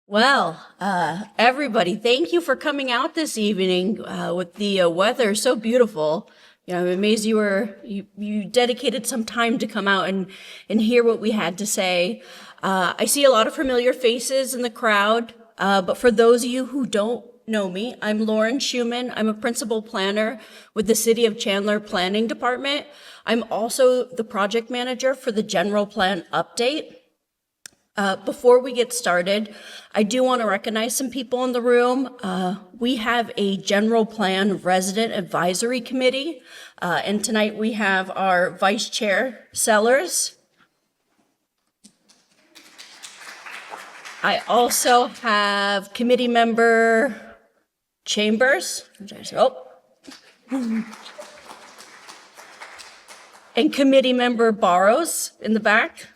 Well, everybody, thank you for coming out this evening with the weather so beautiful. I'm amazed you dedicated some time to come out and hear what we had to say. I see a lot of familiar faces in the crowd, but for those of you who don't know me, I'm Lauren Schumann. I'm a principal planner with the City of Chandler Planning Department. I'm also the project manager for the general plan update. Before we get started, I do want to recognize some people in the room. We have a general plan resident advisory committee, and tonight we have our vice chair, Sellers. I also have committee member Chambers. And committee member Barrows in the back.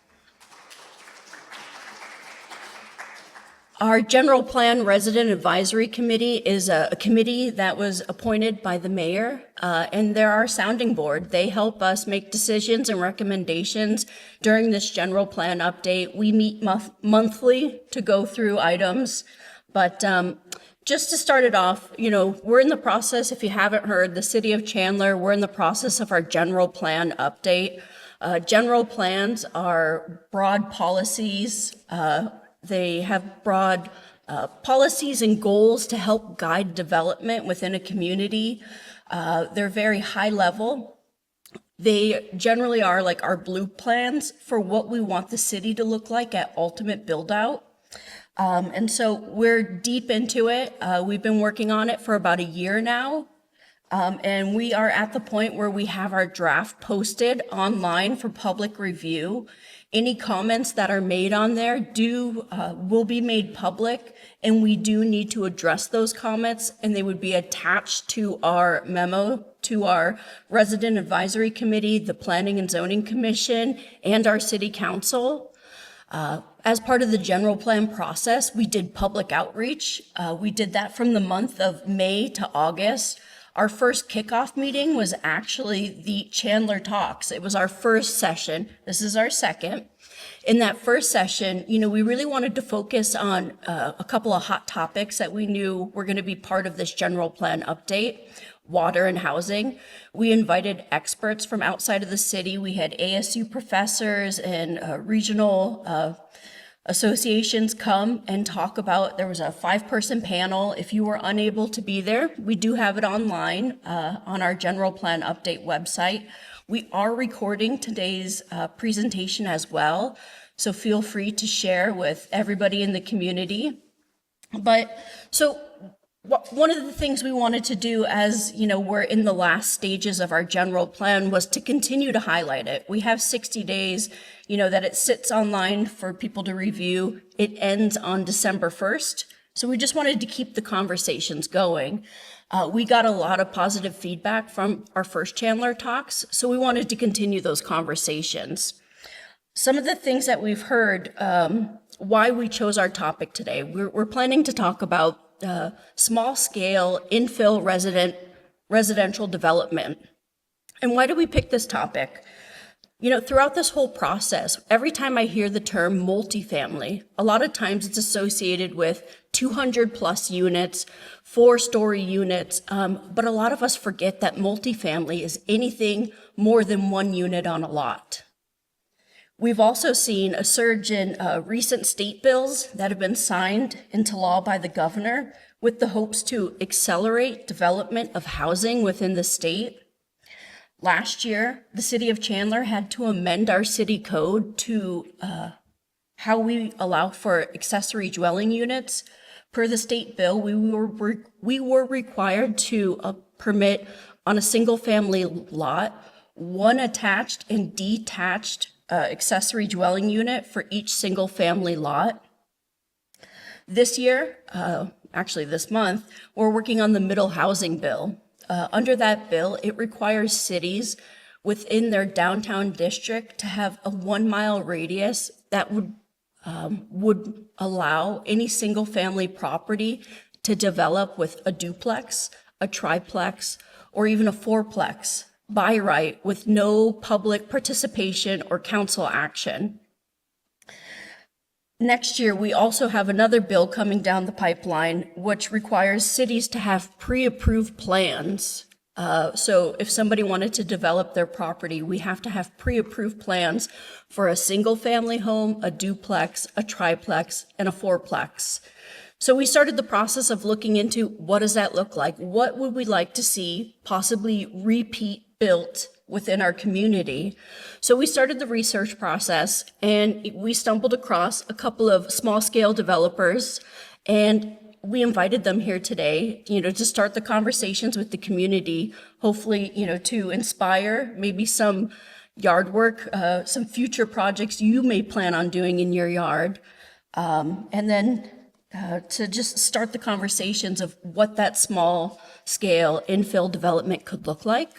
Our General Plan Resident Advisory Committee is a committee that was appointed by the mayor, and they're our sounding board. They help us make decisions and recommendations during this general plan update. We meet monthly to go through items, but just to start it off, we're in the process, if you haven't heard, the City of Chandler, we're in the process of our general plan update. General plans are broad policies. They have broad policies and goals to help guide development within a community. They're very high level. They generally are like our blue plans for what we want the city to look like at ultimate build out. And so we're deep into it. We've been working on it for about a year now. And we are at the point where we have our draft posted online for public review. Any comments that are made on there will be made public, and we do need to address those comments, and they would be attached to our memo to our Resident Advisory Committee, the Planning and Zoning Commission, and our City Council. As part of the general plan process, we did public outreach. We did that from the month of May to August. Our first kickoff meeting was actually the ChandlerTalks. It was our first session. This is our second. In that first session, we really wanted to focus on a couple of hot topics that we knew were going to be part of this general plan update: water and housing. We invited experts from outside of the city. We had ASU professors and regional associations come and talk about. There was a 5-person panel. If you were unable to be there, we do have it online on our general plan update website. We are recording today's presentation as well, so feel free to share with everybody in the community. One of the things we wanted to do, as we're in the last stages of our general plan, was to continue to highlight it. We have 60 days, that it sits online for people to review. It ends on December 1st. So we just wanted to keep the conversations going. We got a lot of positive feedback from our first ChandlerTalks, so we wanted to continue those conversations. Some of the things that we've heard, why we chose our topic today, we're planning to talk about small-scale infill residential development. And why do we pick this topic? Throughout this whole process, every time I hear the term multifamily, a lot of times it's associated with 200 plus units, 4-story units, but a lot of us forget that multifamily is anything more than 1 unit on a lot. We've also seen a surge in recent state bills that have been signed into law by the governor with the hopes to accelerate development of housing within the state. Last year, the City of Chandler had to amend our city code to how we allow for accessory dwelling units. Per the state bill, we were required to permit on a single-family lot 1 attached and detached accessory dwelling unit for each single family lot. This year, actually this month, we're working on the middle housing bill. Under that bill, it requires cities within their downtown district to have a 1-mile radius that would allow any single family property to develop with a duplex, a triplex, or even a 4-plex by right with no public participation or council action. Next year, we also have another bill coming down the pipeline, which requires cities to have pre-approved plans. So if somebody wanted to develop their property, we have to have pre-approved plans for a single-family home, a duplex, a triplex, and a fourplex. So we started the process of looking into what does that look like? What would we like to see possibly repeat built within our community? So we started the research process, and we stumbled across a couple of small-scale developers, and we invited them here today, to start the conversations with the community, hopefully, to inspire maybe some yard work, some future projects you may plan on doing in your yard, and then to just start the conversations of what that small-scale infill development could look like.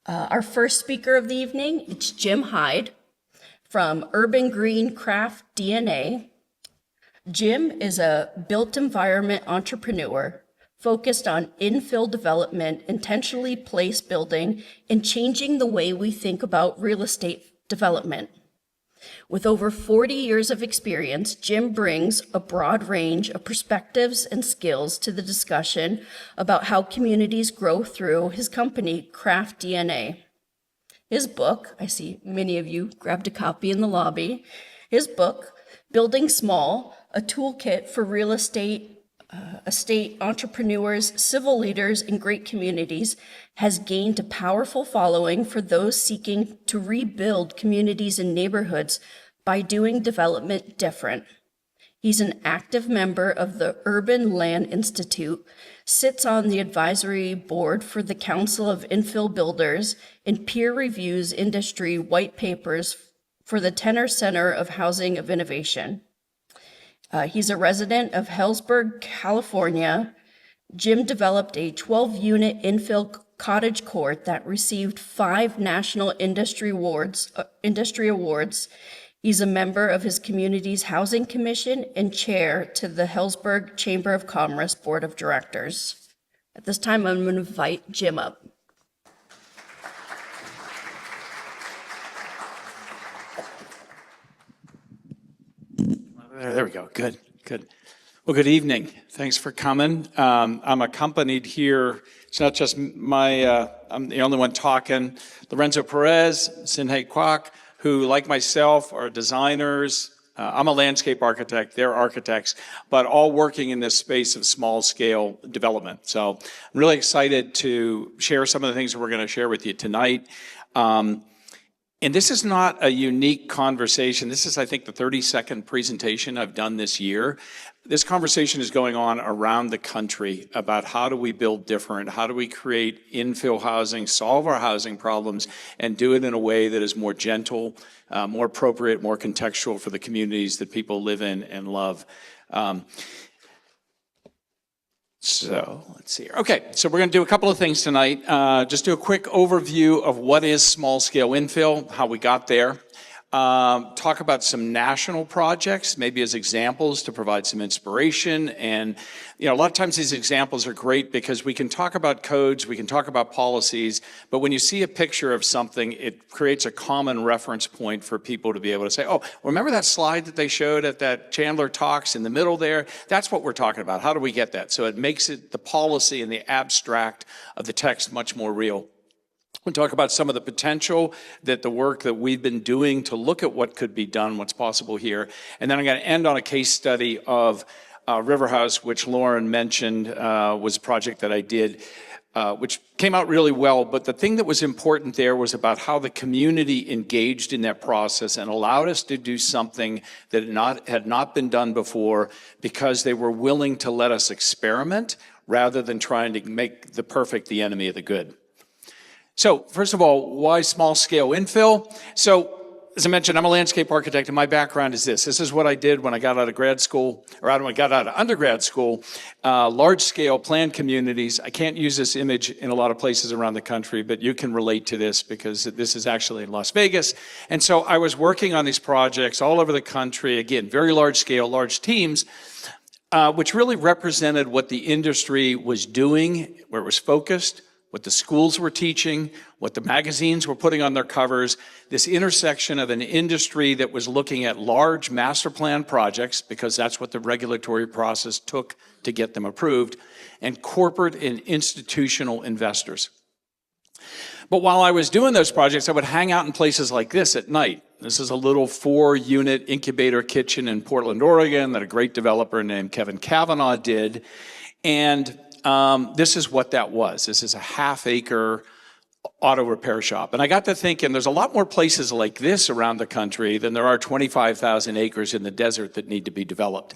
Our first speaker of the evening, it's Jim Heid from Urban Green Craft DNA. Jim is a built environment entrepreneur focused on infill development, intentionally placed building, and changing the way we think about real estate development. With over 40 years of experience, Jim brings a broad range of perspectives and skills to the discussion about how communities grow through his company, Craft DNA. His book, I see many of you grabbed a copy in the lobby, his book, Building Small, a toolkit for real estate entrepreneurs, civil leaders, and great communities, has gained a powerful following for those seeking to rebuild communities and neighborhoods by doing development different. He's an active member of the Urban Land Institute, sits on the advisory board for the Council of Infill Builders, and peer reviews industry white papers for the Tenor Center of Housing of Innovation. He's a resident of Hillsburg, California. Jim developed a 12-unit infill cottage court that received 5 national industry awards. He's a member of his community's housing commission and chair to the Hillsburg Chamber of Commerce Board of Directors. At this time, I'm going to invite Jim up. There we go. Good. Well, good evening. Thanks for coming. I'm accompanied here. It's not just I'm the only one talking. Lorenzo, Perez, Kwok, who, like myself, are designers. I'm a landscape architect. They're architects, but all working in this space of small-scale development. So I'm really excited to share some of the things that we're going to share with you tonight. And this is not a unique conversation. This is, I think, the 32nd presentation I've done this year. This conversation is going on around the country about how do we build different, how do we create infill housing, solve our housing problems, and do it in a way that is more gentle, more appropriate, more contextual for the communities that people live in and love. So let's see here. Okay, so we're going to do a couple of things tonight. Just do a quick overview of what is small-scale infill, how we got there. Talk about some national projects, maybe as examples to provide some inspiration. And, a lot of times these examples are great because we can talk about codes, we can talk about policies, but when you see a picture of something, it creates a common reference point for people to be able to say, oh, remember that slide that they showed at that ChandlerTalks in the middle there? That's what we're talking about. How do we get that? So it makes it the policy and the abstract of the text much more real. We'll talk about some of the potential that the work that we've been doing to look at what could be done, what's possible here. And then I'm going to end on a case study of River House, which Lauren mentioned was a project that I did, which came out really well. But the thing that was important there was about how the community engaged in that process and allowed us to do something that had not been done before because they were willing to let us experiment rather than trying to make the perfect the enemy of the good. So, first of all, why small-scale infill? So, as I mentioned, I'm a landscape architect, and my background is this. This is what I did when I got out of grad school, or when I got out of undergrad school, large-scale planned communities. I can't use this image in a lot of places around the country, but you can relate to this because this is actually in Las Vegas. And so I was working on these projects all over the country, again, very large-scale, large teams, which really represented what the industry was doing, where it was focused, what the schools were teaching, what the magazines were putting on their covers, this intersection of an industry that was looking at large master plan projects, because that's what the regulatory process took to get them approved, and corporate and institutional investors. But while I was doing those projects, I would hang out in places like this at night. This is a little 4-unit incubator kitchen in Portland, Oregon that a great developer named Kevin Kavanaugh did. And this is what that was. This is a half-acre auto repair shop. And I got to thinking, there's a lot more places like this around the country than there are 25,000 acres in the desert that need to be developed.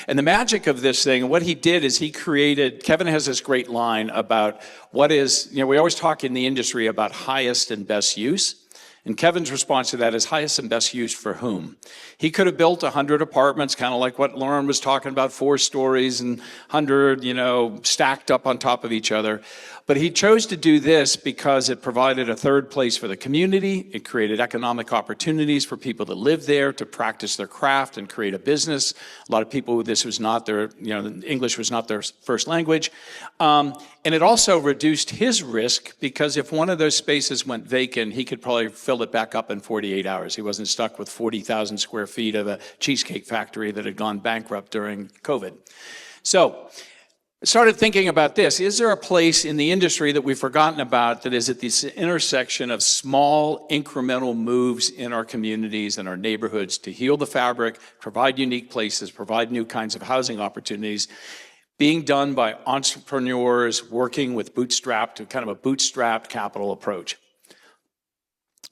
And the magic of this thing, what he did is he created, Kevin has this great line about what is, we always talk in the industry about highest and best use. And Kevin's response to that is highest and best use for whom? He could have built 100 apartments, kind of like what Lauren was talking about, 4 stories and 100, stacked up on top of each other. But he chose to do this because it provided a third place for the community. It created economic opportunities for people that live there to practice their craft and create a business. A lot of people, this was not their, English was not their first language. And it also reduced his risk because if one of those spaces went vacant, he could probably fill it back up in 48 hours. He wasn't stuck with 40,000 square feet of a cheesecake factory that had gone bankrupt during COVID. So I started thinking about this. Is there a place in the industry that we've forgotten about that is at this intersection of small incremental moves in our communities and our neighborhoods to heal the fabric, provide unique places, provide new kinds of housing opportunities, being done by entrepreneurs working with kind of a bootstrapped capital approach?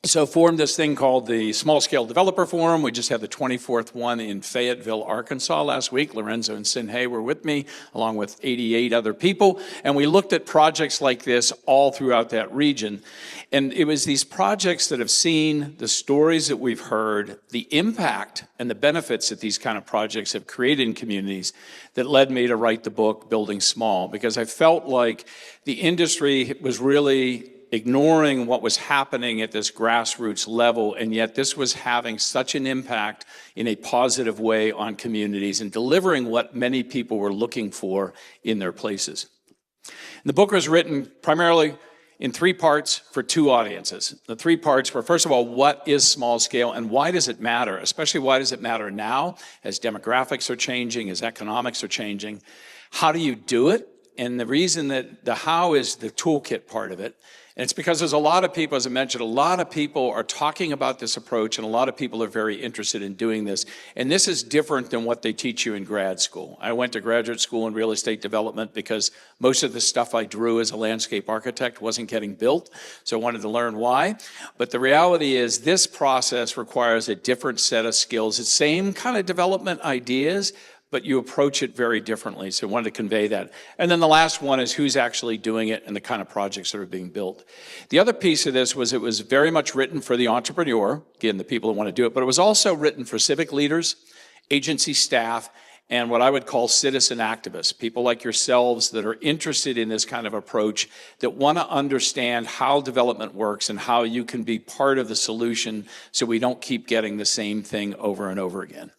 So formed this thing called the Small Scale Developer Forum. We just had the 24th one in Fayetteville, Arkansas last week. Lorenzo and Heid were with me, along with 88 other people. And we looked at projects like this all throughout that region. And it was these projects that have seen the stories that we've heard, the impact and the benefits that these kind of projects have created in communities that led me to write the book, Building Small, because I felt like the industry was really ignoring what was happening at this grassroots level, and yet this was having such an impact in a positive way on communities and delivering what many people were looking for in their places. And the book was written primarily in 3 parts for 2 audiences. The 3 parts were, first of all, what is small scale and why does it matter? Especially why does it matter now as demographics are changing, as economics are changing? How do you do it? And the reason that the how is the toolkit part of it. And it's because there's a lot of people, as I mentioned, a lot of people are talking about this approach and a lot of people are very interested in doing this. And this is different than what they teach you in grad school. I went to graduate school in real estate development because most of the stuff I drew as a landscape architect wasn't getting built, so I wanted to learn why. But the reality is this process requires a different set of skills. It's the same kind of development ideas, but you approach it very differently. So I wanted to convey that. And then the last one is who's actually doing it and the kind of projects that are being built. The other piece of this was it was very much written for the entrepreneur, again, the people that want to do it, but it was also written for civic leaders, agency staff, and what I would call citizen activists, people like yourselves that are interested in this kind of approach, that want to understand how development works and how you can be part of the solution so we don't keep getting the same thing over and over again.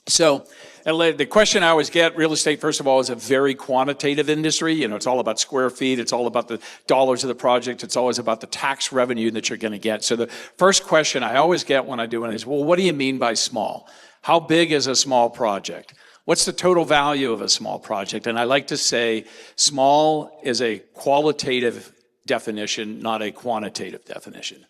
So the question I always get, real estate, first of all, is a very quantitative industry. It's all about square feet. It's all about the dollars of the project. It's always about the tax revenue that you're going to get. So the first question I always get when I do it is, well, what do you mean by small? How big is a small project? What's the total value of a small project? And I like to say small is a qualitative definition, not a quantitative definition.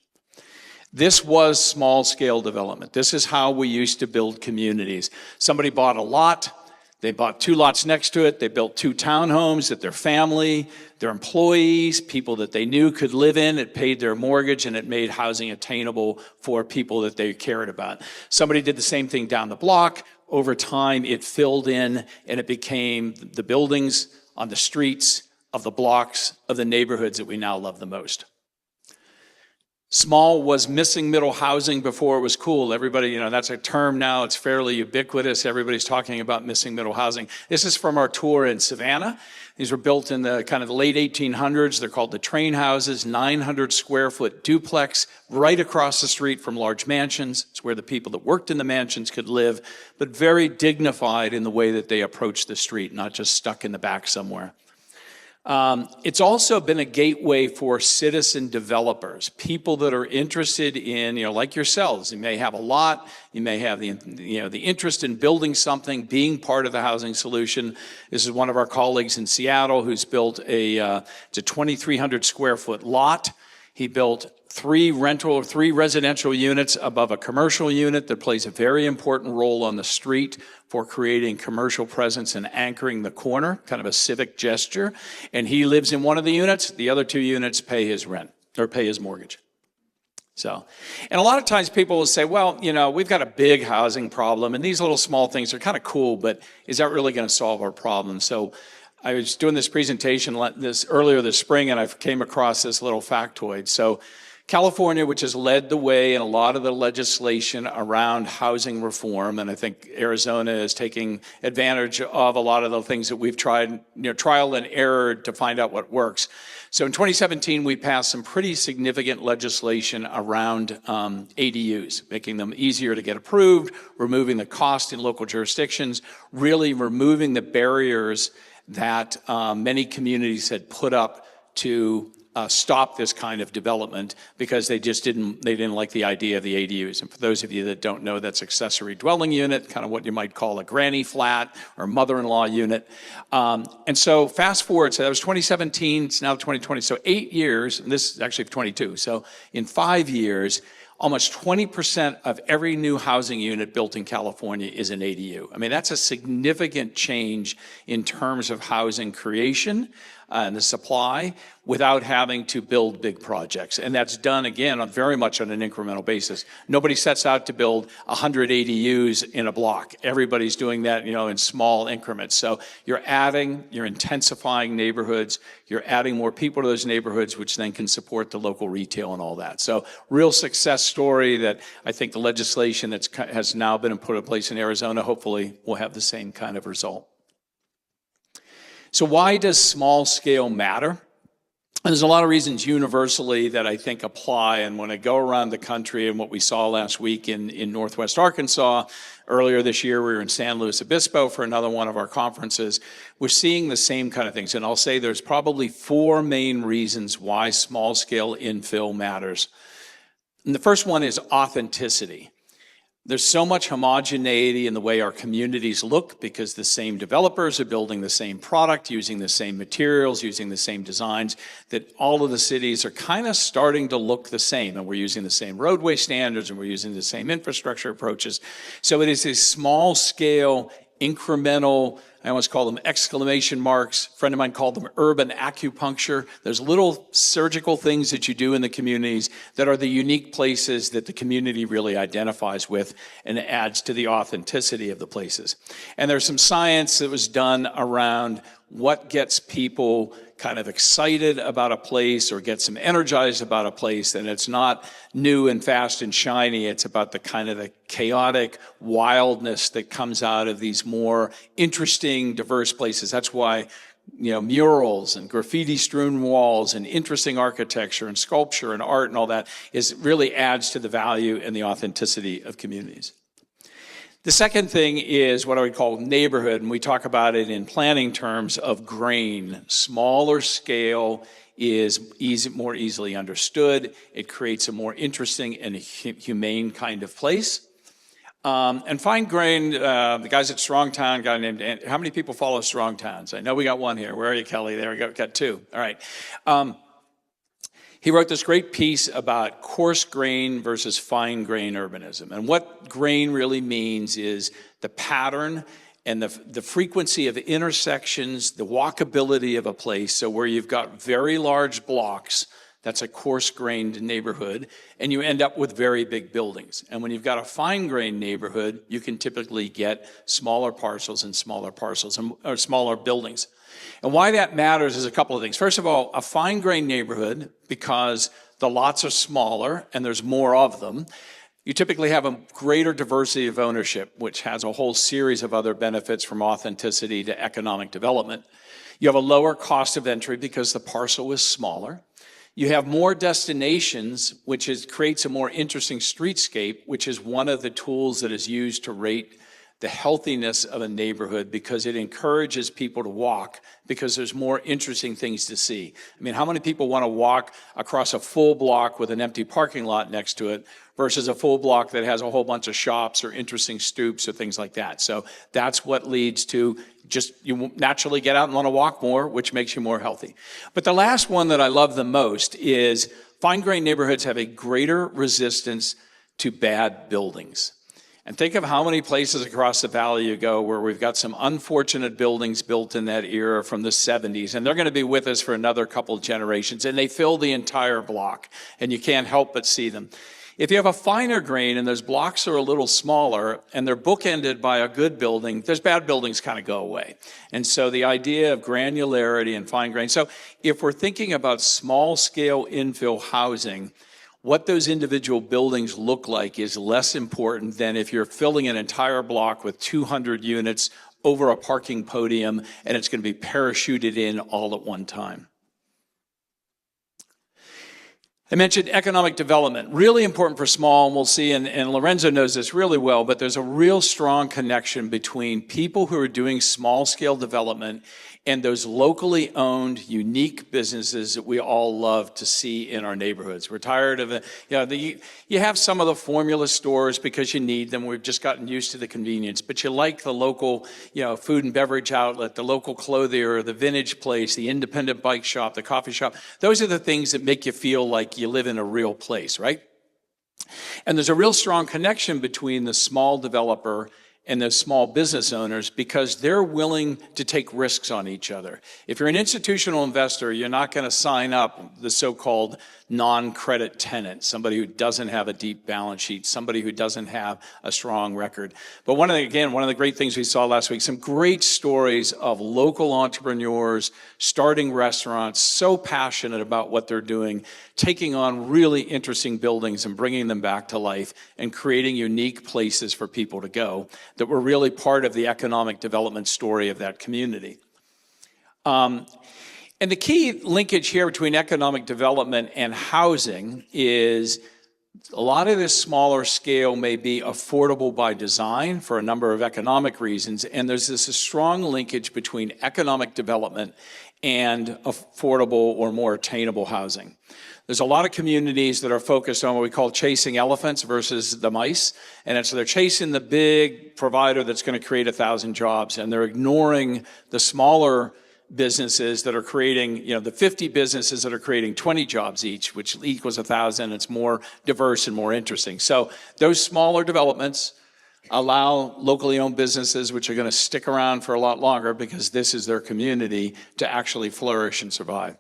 This was small-scale development. This is how we used to build communities. Somebody bought a lot. They bought 2 lots next to it. They built 2 townhomes that their family, their employees, people that they knew could live in. It paid their mortgage, and it made housing attainable for people that they cared about. Somebody did the same thing down the block. Over time, it filled in, and it became the buildings on the streets of the blocks of the neighborhoods that we now love the most. Small was missing middle housing before it was cool. Everybody, that's a term now. It's fairly ubiquitous. Everybody's talking about missing middle housing. This is from our tour in Savannah. These were built in the kind of the late 1800s. They're called the train houses, 900 square foot duplex right across the street from large mansions. It's where the people that worked in the mansions could live, but very dignified in the way that they approached the street, not just stuck in the back somewhere. It's also been a gateway for citizen developers, people that are interested in, like yourselves. You may have a lot, you may have the interest in building something, being part of the housing solution. This is one of our colleagues in Seattle who's built it's a 2,300 square foot lot. He built three residential units above a commercial unit that plays a very important role on the street for creating commercial presence and anchoring the corner, kind of a civic gesture. And he lives in one of the units. The other 2 units pay his rent or pay his mortgage. So, and a lot of times people will say, well, we've got a big housing problem and these little small things are kind of cool, but is that really going to solve our problem? So I was doing this presentation earlier this spring and I came across this little factoid. So California, which has led the way in a lot of the legislation around housing reform, and I think Arizona is taking advantage of a lot of the things that we've tried, trial and error to find out what works. So in 2017, we passed some pretty significant legislation around ADUs, making them easier to get approved, removing the cost in local jurisdictions, really removing the barriers that many communities had put up to stop this kind of development because they didn't like the idea of the ADUs. And for those of you that don't know, that's accessory dwelling unit, kind of what you might call a granny flat or mother-in-law unit. And so fast forward, so that was 2017, it's now 2020, so 8 years, and this is actually 22. So in 5 years, almost 20% of every new housing unit built in California is an ADU. I mean, that's a significant change in terms of housing creation and the supply without having to build big projects. And that's done, again, very much on an incremental basis. Nobody sets out to build 100 ADUs in a block. Everybody's doing that, in small increments. So you're intensifying neighborhoods, you're adding more people to those neighborhoods, which then can support the local retail and all that. So real success story that I think the legislation that has now been put in place in Arizona hopefully will have the same kind of result. So why does small scale matter? And there's a lot of reasons universally that I think apply. And when I go around the country and what we saw last week in Northwest Arkansas, earlier this year we were in San Luis Obispo for another one of our conferences, we're seeing the same kind of things. And I'll say there's probably 4 main reasons why small scale infill matters. And the first one is authenticity. There's so much homogeneity in the way our communities look because the same developers are building the same product, using the same materials, using the same designs, that all of the cities are kind of starting to look the same. And we're using the same roadway standards and we're using the same infrastructure approaches. So it is a small scale, incremental, I almost call them exclamation marks. A friend of mine called them urban acupuncture. There's little surgical things that you do in the communities that are the unique places that the community really identifies with and adds to the authenticity of the places. And there's some science that was done around what gets people kind of excited about a place or gets them energized about a place. And it's not new and fast and shiny. It's about the kind of the chaotic wildness that comes out of these more interesting, diverse places. That's why, murals and graffiti-strewn walls and interesting architecture and sculpture and art and all that really adds to the value and the authenticity of communities. The second thing is what I would call neighborhood, and we talk about it in planning terms of grain. Smaller scale is more easily understood. It creates a more interesting and humane kind of place. And fine grain, the guys at Strongtown, guy named, how many people follow Strong Towns? I know we got one here. Where are you, Kelly? There we go, got 2. All right. He wrote this great piece about coarse grain versus fine grain urbanism. And what grain really means is the pattern and the frequency of intersections, the walkability of a place. So where you've got very large blocks, that's a coarse-grained neighborhood, and you end up with very big buildings. And when you've got a fine-grained neighborhood, you can typically get smaller parcels or smaller buildings. And why that matters is a couple of things. First of all, a fine-grained neighborhood, because the lots are smaller and there's more of them, you typically have a greater diversity of ownership, which has a whole series of other benefits from authenticity to economic development. You have a lower cost of entry because the parcel is smaller. You have more destinations, which creates a more interesting streetscape, which is one of the tools that is used to rate the healthiness of a neighborhood because it encourages people to walk because there's more interesting things to see. I mean, how many people want to walk across a full block with an empty parking lot next to it versus a full block that has a whole bunch of shops or interesting stoops or things like that? So that's what leads to just you naturally get out and want to walk more, which makes you more healthy. But the last one that I love the most is fine-grained neighborhoods have a greater resistance to bad buildings. And think of how many places across the valley you go where we've got some unfortunate buildings built in that era from the 70s, and they're going to be with us for another couple of generations, and they fill the entire block, and you can't help but see them. If you have a finer grain and those blocks are a little smaller and they're bookended by a good building, those bad buildings kind of go away. And so the idea of granularity and fine grain. So if we're thinking about small-scale infill housing, what those individual buildings look like is less important than if you're filling an entire block with 200 units over a parking podium and it's going to be parachuted in all at one time. I mentioned economic development, really important for small, and we'll see, and Lorenzo knows this really well, but there's a real strong connection between people who are doing small-scale development and those locally owned, unique businesses that we all love to see in our neighborhoods. We're tired of it. You have some of the formula stores because you need them. We've just gotten used to the convenience, but you like the local, food and beverage outlet, the local clothier, the vintage place, the independent bike shop, the coffee shop. Those are the things that make you feel like you live in a real place, right? And there's a real strong connection between the small developer and those small business owners because they're willing to take risks on each other. If you're an institutional investor, you're not going to sign up the so-called non-credit tenant, somebody who doesn't have a deep balance sheet, somebody who doesn't have a strong record. But one of the great things we saw last week, some great stories of local entrepreneurs starting restaurants, so passionate about what they're doing, taking on really interesting buildings and bringing them back to life and creating unique places for people to go that were really part of the economic development story of that community. And the key linkage here between economic development and housing is a lot of this smaller scale may be affordable by design for a number of economic reasons, and there's this strong linkage between economic development and affordable or more attainable housing. There's a lot of communities that are focused on what we call chasing elephants versus the mice, and so they're chasing the big provider that's going to create 1,000 jobs, and they're ignoring the smaller businesses that are creating, the 50 businesses that are creating 20 jobs each, which equals 1,000. It's more diverse and more interesting. So those smaller developments allow locally owned businesses, which are going to stick around for a lot longer because this is their community, to actually flourish and survive.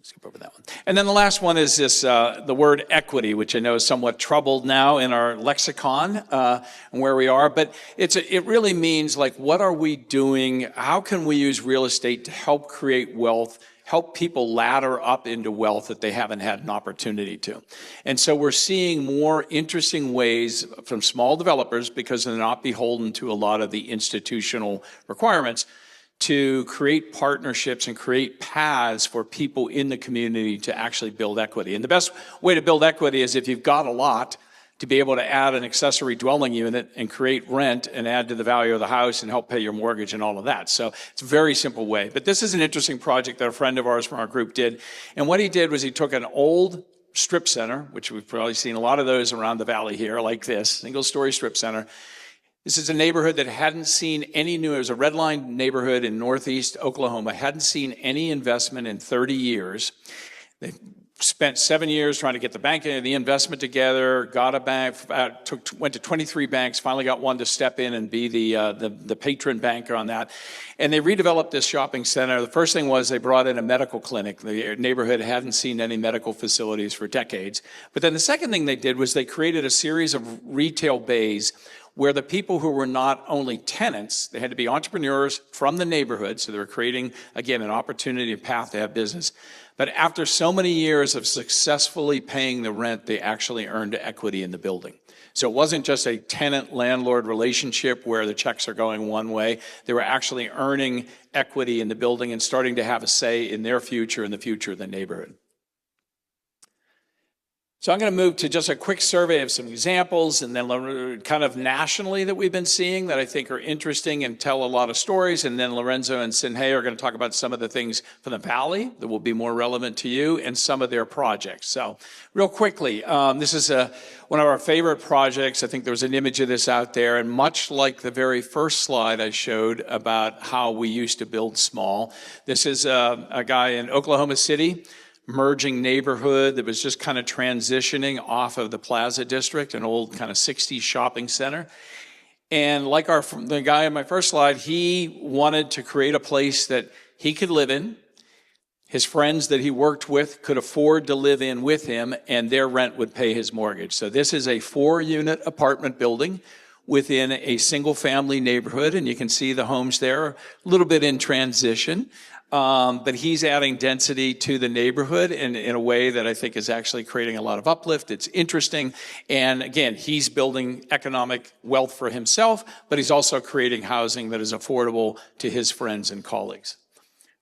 Skip over that one. And then the last one is this, the word equity, which I know is somewhat troubled now in our lexicon and where we are, but it really means like, what are we doing? How can we use real estate to help create wealth, help people ladder up into wealth that they haven't had an opportunity to? And so we're seeing more interesting ways from small developers, because they're not beholden to a lot of the institutional requirements, to create partnerships and create paths for people in the community to actually build equity. And the best way to build equity is if you've got a lot, to be able to add an accessory dwelling unit and create rent and add to the value of the house and help pay your mortgage and all of that. So it's a very simple way. But this is an interesting project that a friend of ours from our group did. And what he did was he took an old strip center, which we've probably seen a lot of those around the valley here, like this, single-story strip center. This is a neighborhood that hadn't seen any new, it was a redlined neighborhood in northeast Oklahoma, hadn't seen any investment in 30 years. They spent 7 years trying to get the investment together, got a bank, went to 23 banks, finally got one to step in and be the patron banker on that. And they redeveloped this shopping center. The first thing was they brought in a medical clinic. The neighborhood hadn't seen any medical facilities for decades. But then the second thing they did was they created a series of retail bays where the people who were not only tenants, they had to be entrepreneurs from the neighborhood, so they were creating, again, an opportunity, a path to have business. But after so many years of successfully paying the rent, they actually earned equity in the building. So it wasn't just a tenant-landlord relationship where the checks are going one way. They were actually earning equity in the building and starting to have a say in their future and the future of the neighborhood. So I'm going to move to just a quick survey of some examples and then kind of nationally that we've been seeing that I think are interesting and tell a lot of stories. And then Lorenzo and Sinhei are going to talk about some of the things from the Valley that will be more relevant to you and some of their projects. So real quickly, this is one of our favorite projects. I think there was an image of this out there. And much like the very first slide I showed about how we used to build small, this is a guy in Oklahoma City, merging neighborhood that was just kind of transitioning off of the Plaza District, an old kind of 60s shopping center. And like the guy in my first slide, he wanted to create a place that he could live in. His friends that he worked with could afford to live in with him, and their rent would pay his mortgage. So this is a 4-unit apartment building within a single-family neighborhood, and you can see the homes there, a little bit in transition. But he's adding density to the neighborhood in a way that I think is actually creating a lot of uplift. It's interesting. And again, he's building economic wealth for himself, but he's also creating housing that is affordable to his friends and colleagues.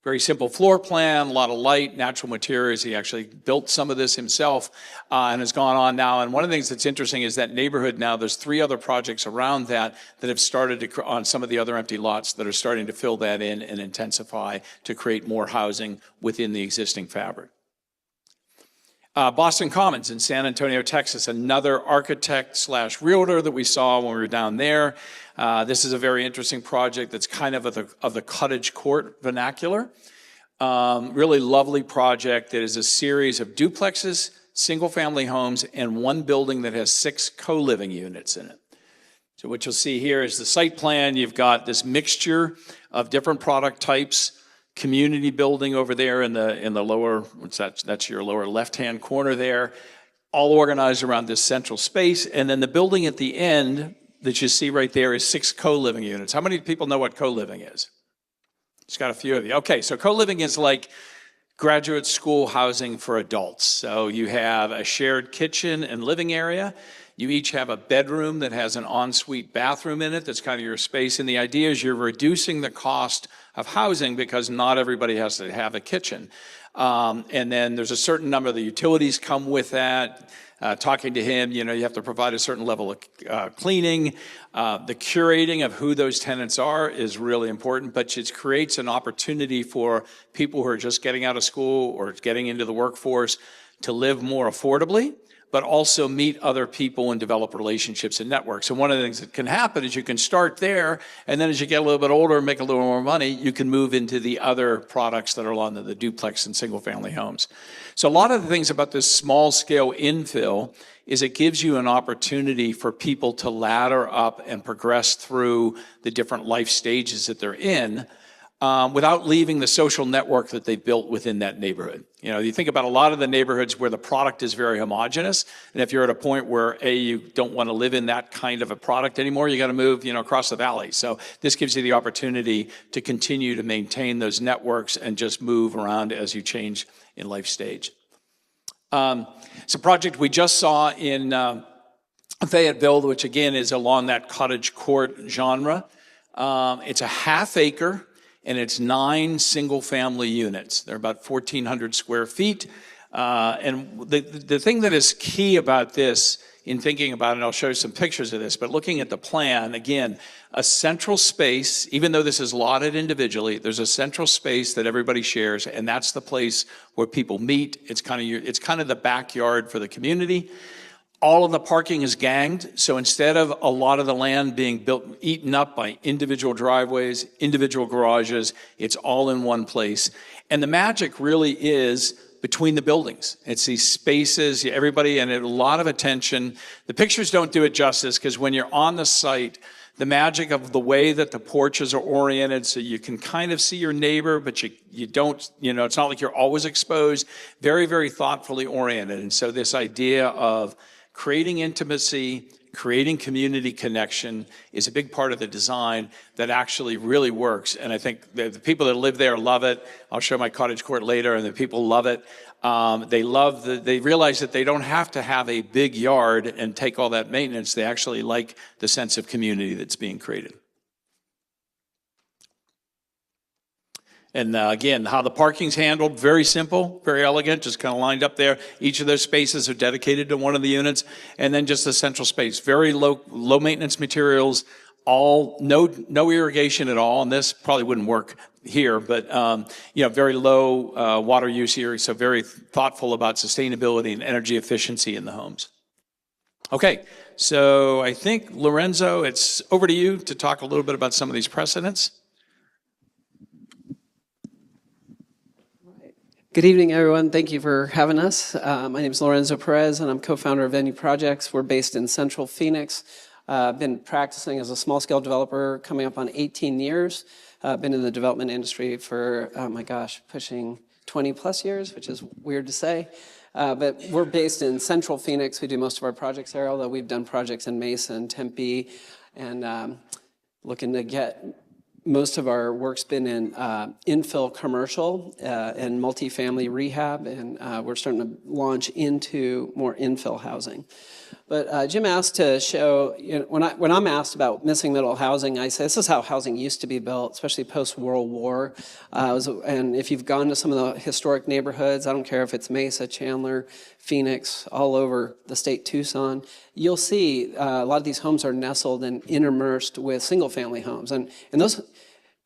Very simple floor plan, a lot of light, natural materials. He actually built some of this himself and has gone on now. And one of the things that's interesting is that neighborhood now, there's 3 other projects around that have started on some of the other empty lots that are starting to fill that in and intensify to create more housing within the existing fabric. Boston Commons in San Antonio, Texas, another architect/realtor that we saw when we were down there. This is a very interesting project that's kind of the cottage court vernacular. Really lovely project that is a series of duplexes, single-family homes, and one building that has 6 co-living units in it. So what you'll see here is the site plan. You've got this mixture of different product types. Community building over there in the lower, that's your lower left-hand corner there, all organized around this central space. And then the building at the end that you see right there is 6 co-living units. How many people know what co-living is? Just got a few of you. Okay, so co-living is like graduate school housing for adults. So you have a shared kitchen and living area. You each have a bedroom that has an ensuite bathroom in it. That's kind of your space. And the idea is you're reducing the cost of housing because not everybody has to have a kitchen. And then there's a certain number of the utilities come with that. Talking to him, you have to provide a certain level of cleaning. The curating of who those tenants are is really important, but it creates an opportunity for people who are just getting out of school or getting into the workforce to live more affordably, but also meet other people and develop relationships and networks. And one of the things that can happen is you can start there, and then as you get a little bit older and make a little more money, you can move into the other products that are on the duplex and single-family homes. So a lot of the things about this small-scale infill is it gives you an opportunity for people to ladder up and progress through the different life stages that they're in, without leaving the social network that they've built within that neighborhood. You think about a lot of the neighborhoods where the product is very homogeneous, and if you're at a point where, you don't want to live in that kind of a product anymore, you got to move, across the valley. So this gives you the opportunity to continue to maintain those networks and just move around as you change in life stage. It's a project we just saw in Fayetteville, which again is along that cottage court genre. It's a half acre. And it's 9 single-family units. They're about 1,400 square feet. And the thing that is key about this, in thinking about it, I'll show you some pictures of this, but looking at the plan, again, a central space, even though this is lotted individually, there's a central space that everybody shares, and that's the place where people meet. It's kind of the backyard for the community. All of the parking is ganged, so instead of a lot of the land being eaten up by individual driveways, individual garages, it's all in one place. And the magic really is between the buildings. It's these spaces, everybody, and a lot of attention. The pictures don't do it justice because when you're on the site, the magic of the way that the porches are oriented so you can kind of see your neighbor, but you don't, it's not like you're always exposed. Very, very thoughtfully oriented. And so this idea of creating intimacy, creating community connection is a big part of the design that actually really works. And I think the people that live there love it. I'll show my cottage court later, and the people love it. They realize that they don't have to have a big yard and take all that maintenance. They actually like the sense of community that's being created. And again, how the parking's handled, very simple, very elegant, just kind of lined up there. Each of those spaces are dedicated to one of the units. And then just the central space, very low maintenance materials, no irrigation at all. And this probably wouldn't work here, but very low water use here. So very thoughtful about sustainability and energy efficiency in the homes. Okay, so I think, Lorenzo, it's over to you to talk a little bit about some of these precedents. Good evening, everyone. Thank you for having us. My name is Lorenzo Perez, and I'm co-founder of Venue Projects. We're based in Central Phoenix. I've been practicing as a small-scale developer coming up on 18 years. Been in the development industry for, oh my gosh, pushing 20-plus years, which is weird to say. But we're based in Central Phoenix. We do most of our projects there, although we've done projects in Mesa and Tempe, and looking to get most of our work's been in infill commercial and multifamily rehab, and we're starting to launch into more infill housing. But Jim asked to show, when I'm asked about missing middle housing, I say this is how housing used to be built, especially post-World War. And if you've gone to some of the historic neighborhoods, I don't care if it's Mesa, Chandler, Phoenix, all over the state, Tucson, you'll see a lot of these homes are nestled and intermersed with single-family homes. And those,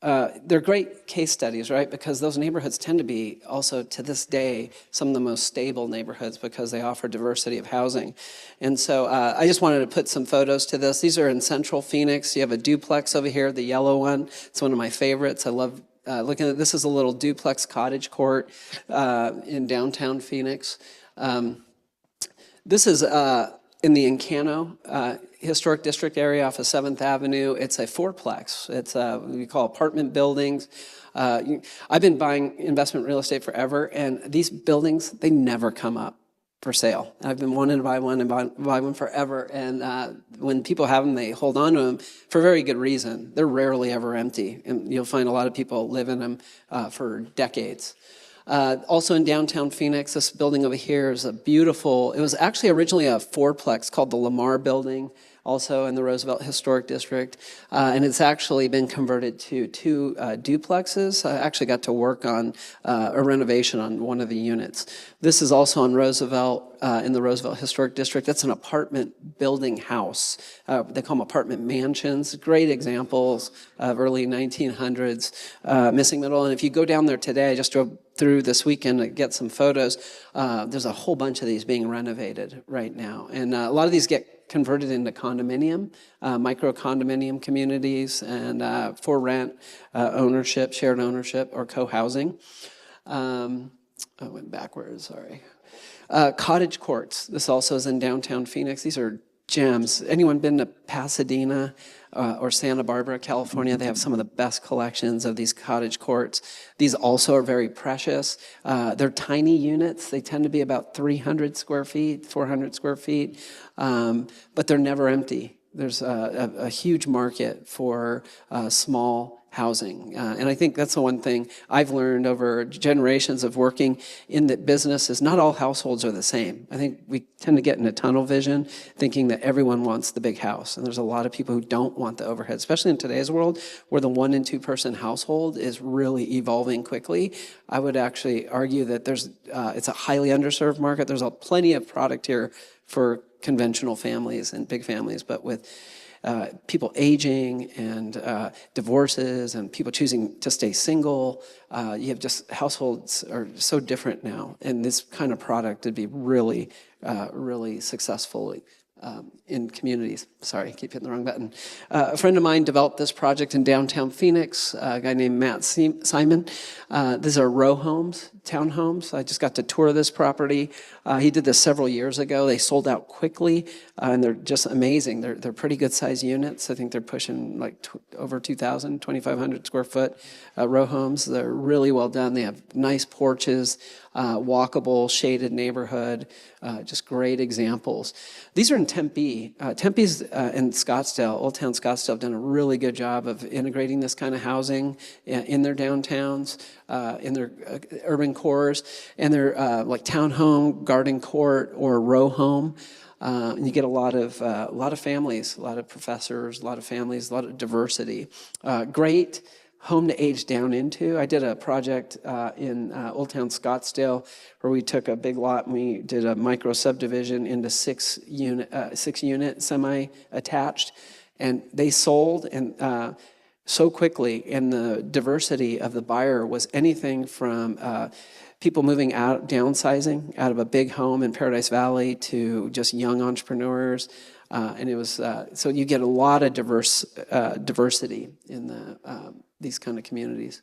they're great case studies, right? Because those neighborhoods tend to be also, to this day, some of the most stable neighborhoods because they offer diversity of housing. And so I just wanted to put some photos to this. These are in Central Phoenix. You have a duplex over here, the yellow one. It's one of my favorites. I love looking at this. Is a little duplex cottage court in downtown Phoenix. This is in the Encano Historic District area off of 7th Avenue. It's a fourplex. It's what we call apartment buildings. I've been buying investment real estate forever, and these buildings, they never come up for sale. I've been wanting to buy one and buy one forever, and when people have them, they hold on to them for very good reason. They're rarely ever empty, and you'll find a lot of people live in them for decades. Also in downtown Phoenix, this building over here is a beautiful, it was actually originally a fourplex called the Lamar Building, also in the Roosevelt Historic District, and it's actually been converted to two duplexes. I actually got to work on a renovation on one of the units. This is also on Roosevelt, in the Roosevelt Historic District. That's an apartment building house. They call them apartment mansions. Great examples of early 1900s missing middle. And if you go down there today, I just drove through this weekend to get some photos. There's a whole bunch of these being renovated right now. And a lot of these get converted into condominium, micro condominium communities, and for rent, ownership, shared ownership, or co-housing. I went backwards, sorry. Cottage courts. This also is in downtown Phoenix. These are gems. Anyone been to Pasadena or Santa Barbara, California? They have some of the best collections of these cottage courts. These also are very precious. They're tiny units. They tend to be about 300 square feet, 400 square feet, but they're never empty. There's a huge market for small housing. And I think that's the one thing I've learned over generations of working in the business is not all households are the same. I think we tend to get in a tunnel vision thinking that everyone wants the big house. And there's a lot of people who don't want the overhead, especially in today's world where the 1 and 2 person household is really evolving quickly. I would actually argue that it's a highly underserved market. There's plenty of product here for conventional families and big families, but with people aging and divorces and people choosing to stay single. You have just households are so different now. And this kind of product would be really, really successful in communities. Sorry, I keep hitting the wrong button. A friend of mine developed this project in downtown Phoenix, a guy named Matt Simon. These are row homes, townhomes. I just got to tour this property. He did this several years ago. They sold out quickly, and they're just amazing. They're pretty good size units. I think they're pushing like over 2,000, 2,500 square foot row homes. They're really well done. They have nice porches, walkable, shaded neighborhood, just great examples. These are in Tempe. Tempe's in Scottsdale, Old Town Scottsdale, have done a really good job of integrating this kind of housing in their downtowns, in their urban cores, and their like townhome, garden court, or row home. And you get a lot of families, a lot of professors, a lot of families, a lot of diversity. Great home to age down into. I did a project in Old Town Scottsdale where we took a big lot and we did a micro subdivision into six unit semi-attached, and they sold and so quickly, and the diversity of the buyer was anything from people moving out, downsizing out of a big home in Paradise Valley to just young entrepreneurs. And it was, so you get a lot of diversity in these kind of communities.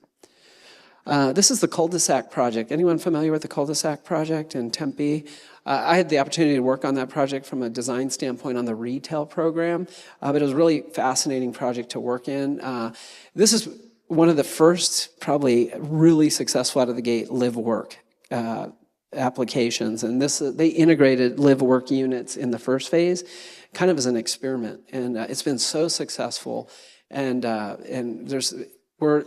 This is the cul-de-sac project. Anyone familiar with the cul-de-sac project in Tempe? I had the opportunity to work on that project from a design standpoint on the retail program, but it was a really fascinating project to work in. This is one of the first, probably really successful out of the gate live-work applications. And they integrated live-work units in the first phase, kind of as an experiment. And it's been so successful. And we're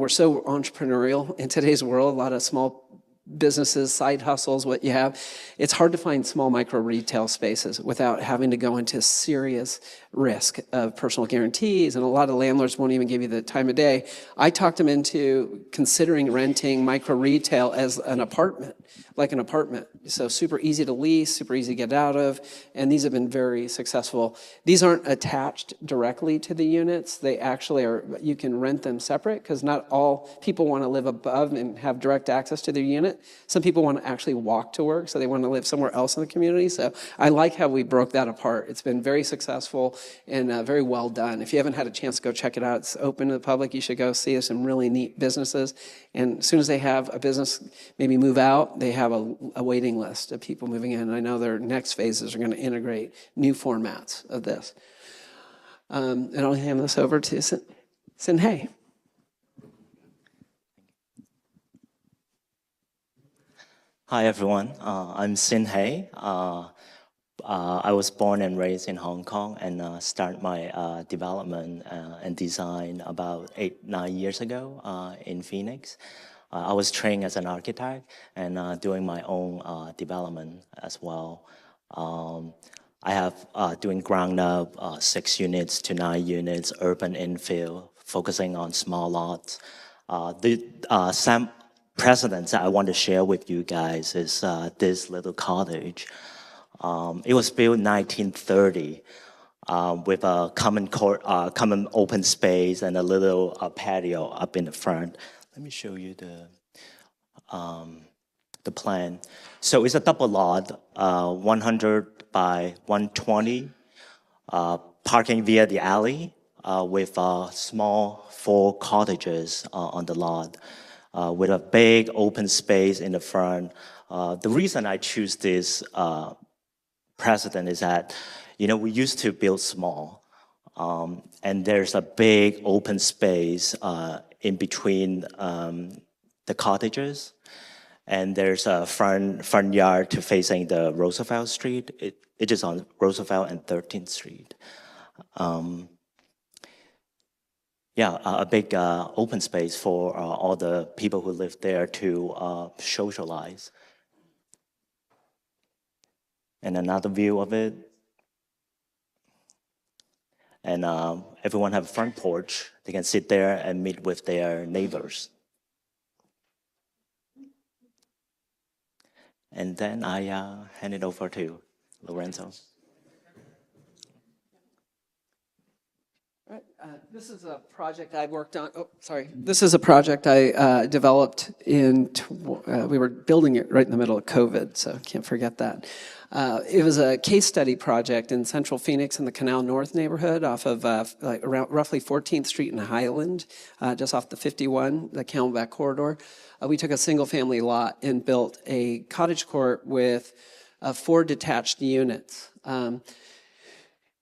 so entrepreneurial in today's world, a lot of small businesses, side hustles, what you have. It's hard to find small micro retail spaces without having to go into serious risk of personal guarantees, and a lot of landlords won't even give you the time of day. I talked them into considering renting micro retail as an apartment, like an apartment. So super easy to lease, super easy to get out of, and these have been very successful. These aren't attached directly to the units. They actually are, you can rent them separate because not all people want to live above and have direct access to their unit. Some people want to actually walk to work, so they want to live somewhere else in the community. So I like how we broke that apart. It's been very successful and very well done. If you haven't had a chance to go check it out, it's open to the public. You should go see some really neat businesses. And as soon as they have a business maybe move out, they have a waiting list of people moving in. And I know their next phases are going to integrate new formats of this. And I'll hand this over to Sin Heid. Hi everyone, I'm Sin Heid. I was born and raised in Hong Kong and started my development and design about 8-9 years ago in Phoenix. I was trained as an architect and doing my own development as well. I have doing ground up 6 units to 9 units, urban infill, focusing on small lots. Some precedents that I want to share with you guys is this little cottage. It was built in 1930 with a common open space and a little patio up in the front. Let me show you the plan. So it's a double lot, 100 by 120, parking via the alley with small 4 cottages on the lot. With a big open space in the front. The reason I choose this precedent is that, we used to build small, and there's a big open space in between the cottages, and there's a front yard to facing the Roosevelt Street. It is on Roosevelt and 13th Street. A big open space for all the people who live there to socialize. And another view of it. And everyone have a front porch. They can sit there and meet with their neighbors. And then I hand it over to Lorenzo. This is a project I worked on. This is a project I developed we were building it right in the middle of COVID, so can't forget that. It was a case study project in Central Phoenix in the Canal North neighborhood off of around roughly 14th Street in Highland, just off the 51, the Camelback corridor. We took a single family lot and built a cottage court with 4 detached units.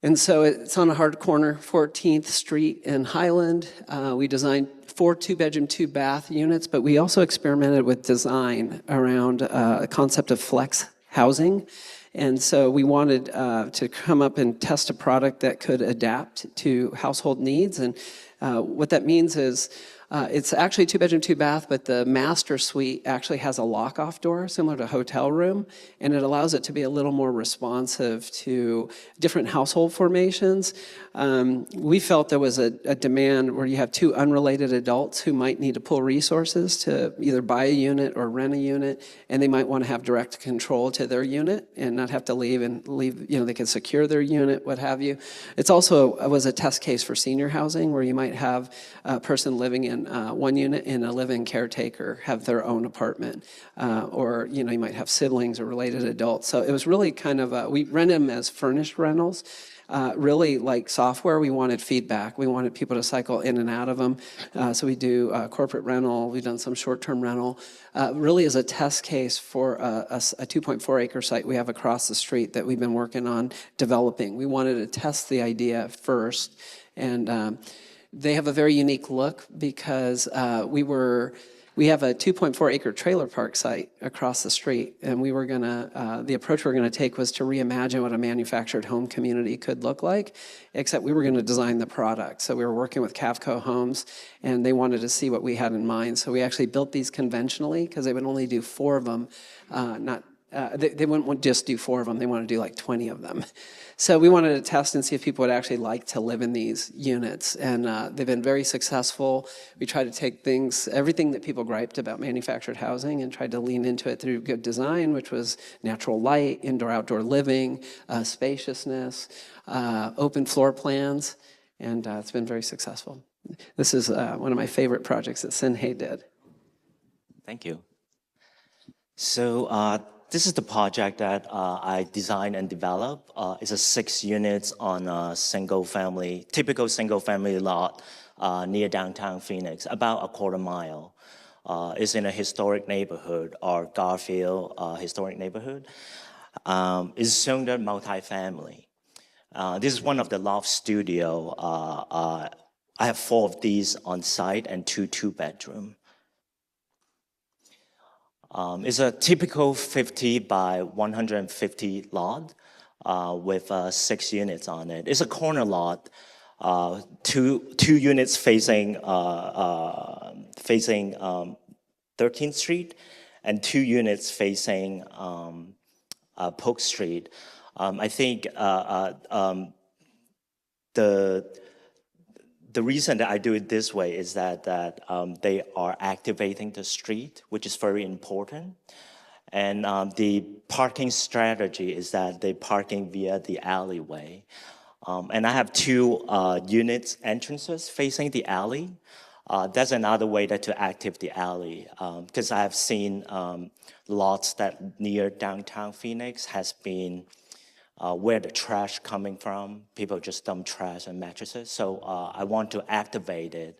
And so it's on a hard corner, 14th Street in Highland. We designed 4 2-bedroom, 2-bath units, but we also experimented with design around a concept of flex housing. And so we wanted to come up and test a product that could adapt to household needs. And What that means is it's actually 2-bedroom, 2-bath, but the master suite actually has a lock-off door, similar to a hotel room, and it allows it to be a little more responsive to different household formations. We felt there was a demand where you have two unrelated adults who might need to pull resources to either buy a unit or rent a unit, and they might want to have direct control to their unit and not have to leave, they can secure their unit, what have you. It's also was a test case for senior housing where you might have a person living in one unit and a live-in caretaker have their own apartment, or you might have siblings or related adults. So it was really kind of we rented them as furnished rentals. Really like software, we wanted feedback. We wanted people to cycle in and out of them. So we do corporate rental. We've done some short-term rental. Really as a test case for a 2.4 acre site we have across the street that we've been working on developing. We wanted to test the idea first, and they have a very unique look because we have a 2.4 acre trailer park site across the street, and we were gonna, the approach we were gonna take was to reimagine what a manufactured home community could look like, except we were gonna design the product. So we were working with Cavco Homes, and they wanted to see what we had in mind. So we actually built these conventionally, because they would only do 4 of them, they wouldn't just do 4 of them, they want to do like 20 of them. So we wanted to test and see if people would actually like to live in these units, and they've been very successful. We tried to take everything that people griped about manufactured housing, and tried to lean into it through good design, which was natural light, indoor-outdoor living, spaciousness, open floor plans, and it's been very successful. This is one of my favorite projects that Heid did. Thank you. So this is the project that I designed and developed. It's a 6 units on a typical single family lot near downtown Phoenix, about a quarter mile. It's in a historic neighborhood, or Garfield historic neighborhood. It's zoned as multifamily. This is one of the loft studio. I have 4 of these on site and 2 2-bedroom. It's a typical 50 by 150 lot with 6 units on it. It's a corner lot, 2 units facing 13th Street, and 2 units facing Polk Street. I think the reason that I do it this way is that they are activating the street, which is very important. And the parking strategy is that they're parking via the alleyway. And I have 2 units entrances facing the alley. That's another way to activate the alley, because I have seen lots that near downtown Phoenix has been where the trash coming from. People just dump trash and mattresses. So I want to activate it,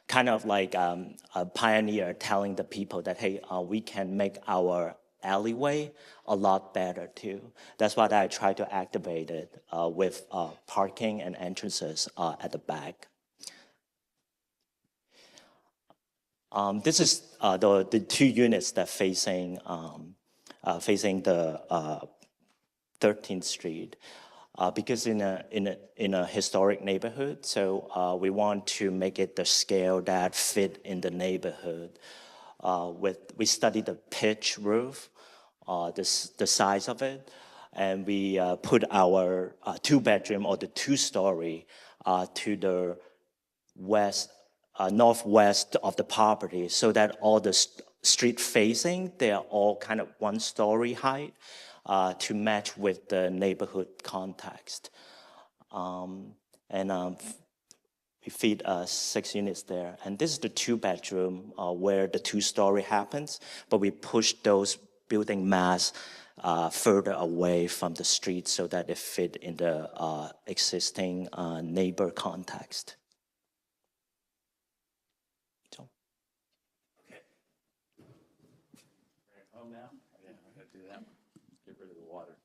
kind of like a pioneer telling the people that, hey, we can make our alleyway a lot better too. That's why I try to activate it with parking and entrances at the back. This is the 2 units that facing the 13th Street, because in a historic neighborhood, so we want to make it the scale that fit in the neighborhood. We studied the pitch roof, the size of it, and we put our 2-bedroom or the 2-story to the northwest of the property, so that all the street facing, they are all kind of 1-story height. To match with the neighborhood context. We feed 6 units there. And this is the 2-bedroom where the 2-story happens, but we push those building mass further away from the street so that it fit in the existing neighbor context. So. Okay. Home now? Yeah, I gotta do that one. Get rid of the water.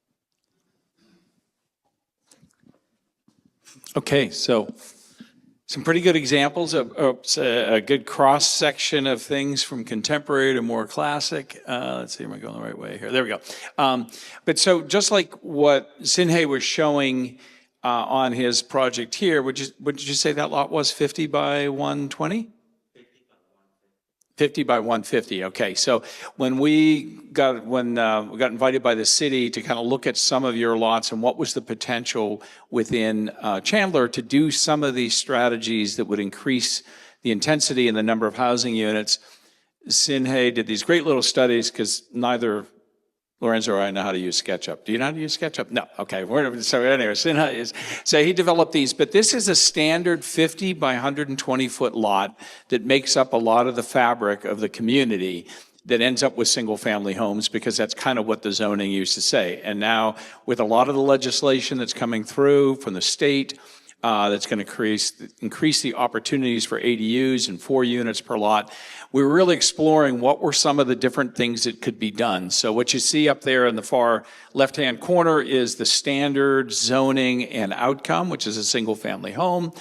Okay, so some pretty good examples of a good cross-section of things from contemporary to more classic. Let's see, am I going the right way here? There we go. But so just like what Heid was showing, on his project here. Would you say that lot was 50 by 120? 50 by 150. Okay, so when we got invited by the city to kind of look at some of your lots and what was the potential within Chandler to do some of these strategies that would increase the intensity and the number of housing units, Heid did these great little studies because neither Lorenzo or I know how to use SketchUp. Do you know how to use SketchUp? No. Okay. So anyway, so he developed these, but this is a standard 50 by 120 foot lot that makes up a lot of the fabric of the community that ends up with single family homes because that's kind of what the zoning used to say. And now with a lot of the legislation that's coming through from the state, that's going to increase the opportunities for ADUs and 4 units per lot. We were really exploring what were some of the different things that could be done. So what you see up there in the far left-hand corner is the standard zoning and outcome, which is a single-family home.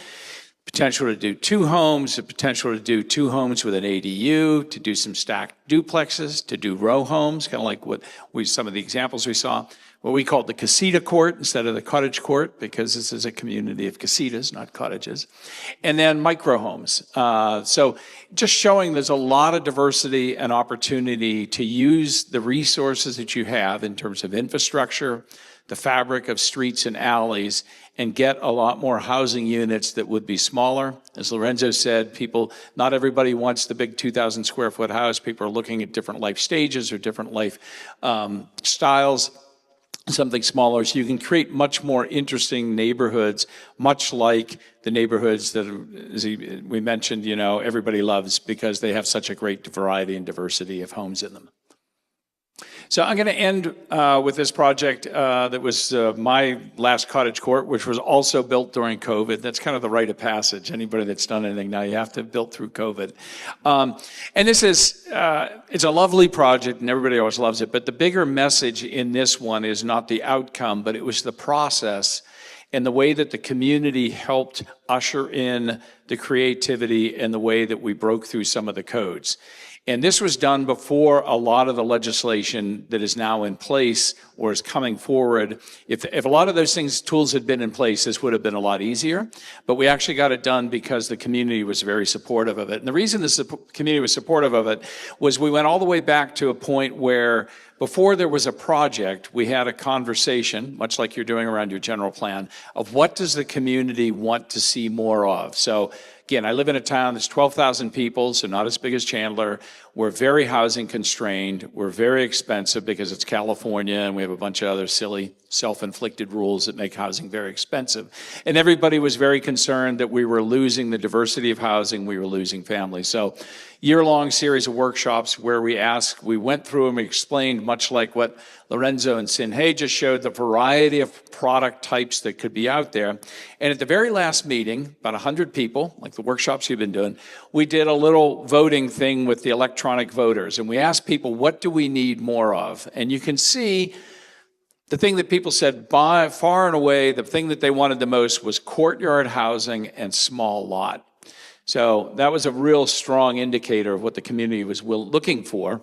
Potential to do 2 homes, the potential to do 2 homes with an ADU, to do some stacked duplexes, to do row homes, kind of like some of the examples we saw. What we called the casita court instead of the cottage court, because this is a community of casitas, not cottages. And then micro homes. So just showing there's a lot of diversity and opportunity to use the resources that you have in terms of infrastructure, the fabric of streets and alleys, and get a lot more housing units that would be smaller. As Lorenzo said, not everybody wants the big 2,000 square foot house. People are looking at different life stages or different life styles. Something smaller, so you can create much more interesting neighborhoods, much like the neighborhoods that, as we mentioned, everybody loves because they have such a great variety and diversity of homes in them. So I'm going to end with this project that was my last cottage court, which was also built during COVID. That's kind of the rite of passage. Anybody that's done anything now, you have to have built through COVID. And this is, it's a lovely project and everybody always loves it. But the bigger message in this one is not the outcome, but it was the process and the way that the community helped usher in the creativity and the way that we broke through some of the codes. And this was done before a lot of the legislation that is now in place or is coming forward. If a lot of those tools had been in place, this would have been a lot easier. But we actually got it done because the community was very supportive of it. And the reason the community was supportive of it was we went all the way back to a point where before there was a project, we had a conversation, much like you're doing around your general plan, of what does the community want to see more of. So again, I live in a town that's 12,000 people, so not as big as Chandler. We're very housing constrained. We're very expensive because it's California and we have a bunch of other silly self-inflicted rules that make housing very expensive. And everybody was very concerned that we were losing the diversity of housing, we were losing families. So year-long series of workshops where we went through and we explained, much like what Lorenzo and Heid just showed, the variety of product types that could be out there. And at the very last meeting, about 100 people, like the workshops you've been doing, we did a little voting thing with the electronic voters. And we asked people, what do we need more of? And you can see the thing that people said by far and away, the thing that they wanted the most was courtyard housing and small lot. So that was a real strong indicator of what the community was looking for.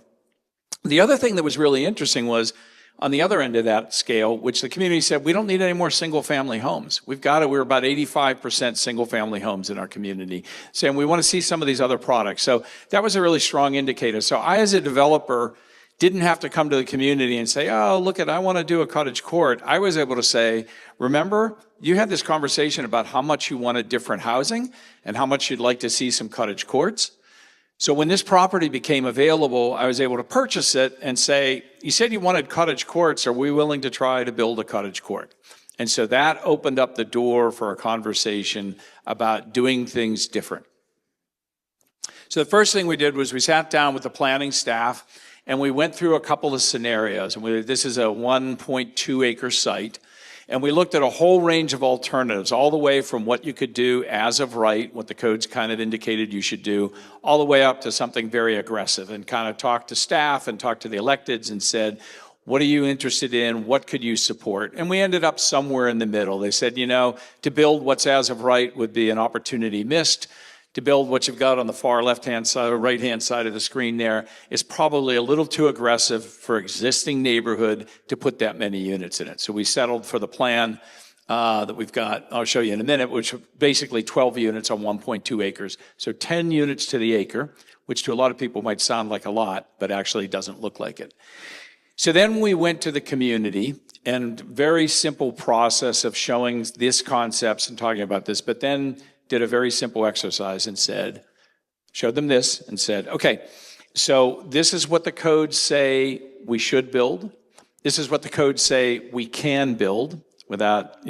The other thing that was really interesting was on the other end of that scale, which the community said, we don't need any more single family homes. We've got it. We're about 85% single family homes in our community. Saying we want to see some of these other products. So that was a really strong indicator. So I, as a developer, didn't have to come to the community and say, oh, look I want to do a cottage court. I was able to say, remember, you had this conversation about how much you wanted different housing and how much you'd like to see some cottage courts. So when this property became available, I was able to purchase it and say, you said you wanted cottage courts. Are we willing to try to build a cottage court? And so that opened up the door for a conversation about doing things different. So the first thing we did was we sat down with the planning staff and we went through a couple of scenarios. And this is a 1.2 acre site. And we looked at a whole range of alternatives, all the way from what you could do as of right, what the codes kind of indicated you should do, all the way up to something very aggressive, and kind of talked to staff and talked to the electeds and said, what are you interested in? What could you support? And we ended up somewhere in the middle. They said, to build what's as of right would be an opportunity missed. To build what you've got on the far left-hand side or right-hand side of the screen there is probably a little too aggressive for existing neighborhood to put that many units in it. So we settled for the plan that we've got, I'll show you in a minute, which are basically 12 units on 1.2 acres. So 10 units to the acre, which to a lot of people might sound like a lot, but actually doesn't look like it. So then we went to the community, and very simple process of showing this concepts and talking about this, but then did a very simple exercise and said, showed them this and said, okay, so this is what the codes say we should build. This is what the codes say we can build without,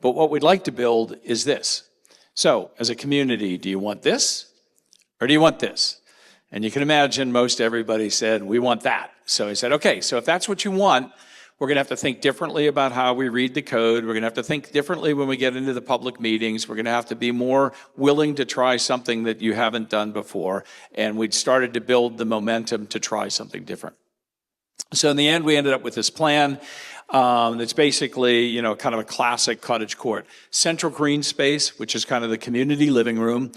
but what we'd like to build is this. So as a community, do you want this or do you want this? And you can imagine most everybody said, we want that. So I said, okay, so if that's what you want, we're going to have to think differently about how we read the code. We're going to have to think differently when we get into the public meetings. We're going to have to be more willing to try something that you haven't done before. And we'd started to build the momentum to try something different. So in the end, we ended up with this plan that's basically, kind of a classic cottage court. Central green space, which is kind of the community living room,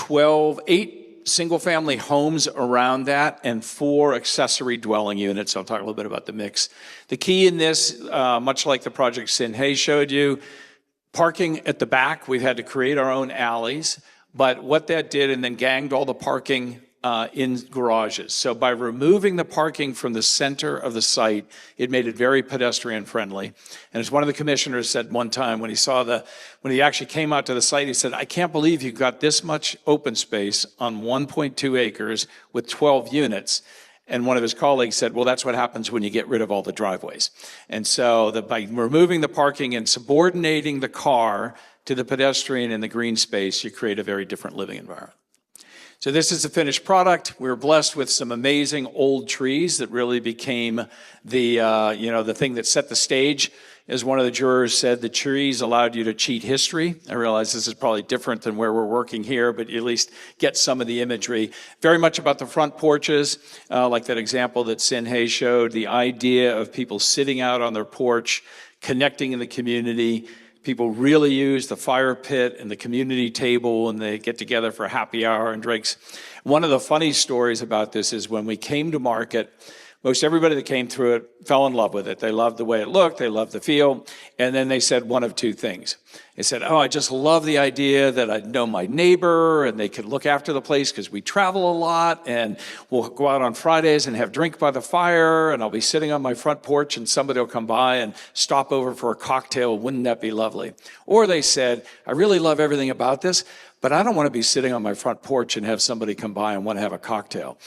8 single-family homes around that, and 4 accessory dwelling units. I'll talk a little bit about the mix. The key in this, much like the project Heid showed you, parking at the back. We've had to create our own alleys, but what that did, and then ganged all the parking in garages. So by removing the parking from the center of the site, it made it very pedestrian friendly. And as one of the commissioners said one time when he actually came out to the site, he said, I can't believe you've got this much open space on 1.2 acres with 12 units. And one of his colleagues said, well, that's what happens when you get rid of all the driveways. And so by removing the parking and subordinating the car to the pedestrian in the green space, you create a very different living environment. So this is the finished product. We were blessed with some amazing old trees that really became the thing that set the stage. As one of the jurors said, the trees allowed you to cheat history. I realize this is probably different than where we're working here, but you at least get some of the imagery. Very much about the front porches, like that example that Heid showed, the idea of people sitting out on their porch, connecting in the community. People really use the fire pit and the community table, and they get together for happy hour and drinks. One of the funny stories about this is when we came to market, most everybody that came through it fell in love with it. They loved the way it looked, they loved the feel, and then they said one of two things. They said, I just love the idea that I'd know my neighbor and they could look after the place because we travel a lot, and we'll go out on Fridays and have drink by the fire, and I'll be sitting on my front porch and somebody will come by and stop over for a cocktail. Wouldn't that be lovely? Or they said, I really love everything about this, but I don't want to be sitting on my front porch and have somebody come by and want to have a cocktail.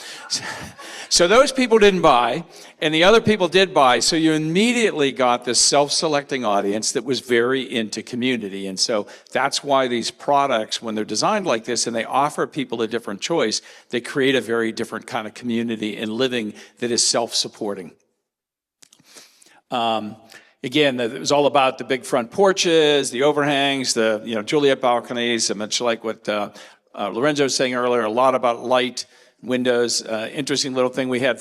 So those people didn't buy, and the other people did buy. So you immediately got this self-selecting audience that was very into community. And so that's why these products, when they're designed like this and they offer people a different choice, they create a very different kind of community and living that is self-supporting. Again, it was all about the big front porches, the overhangs, the Juliet balconies, and much like what Lorenzo was saying earlier, a lot about light, windows. Interesting little thing, we had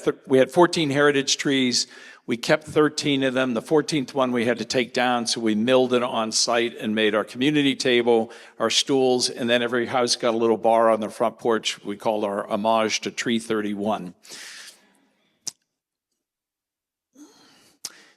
14 heritage trees. We kept 13 of them. The 14th one we had to take down, so we milled it on site and made our community table, our stools, and then every house got a little bar on their front porch. We called our homage to Tree 31.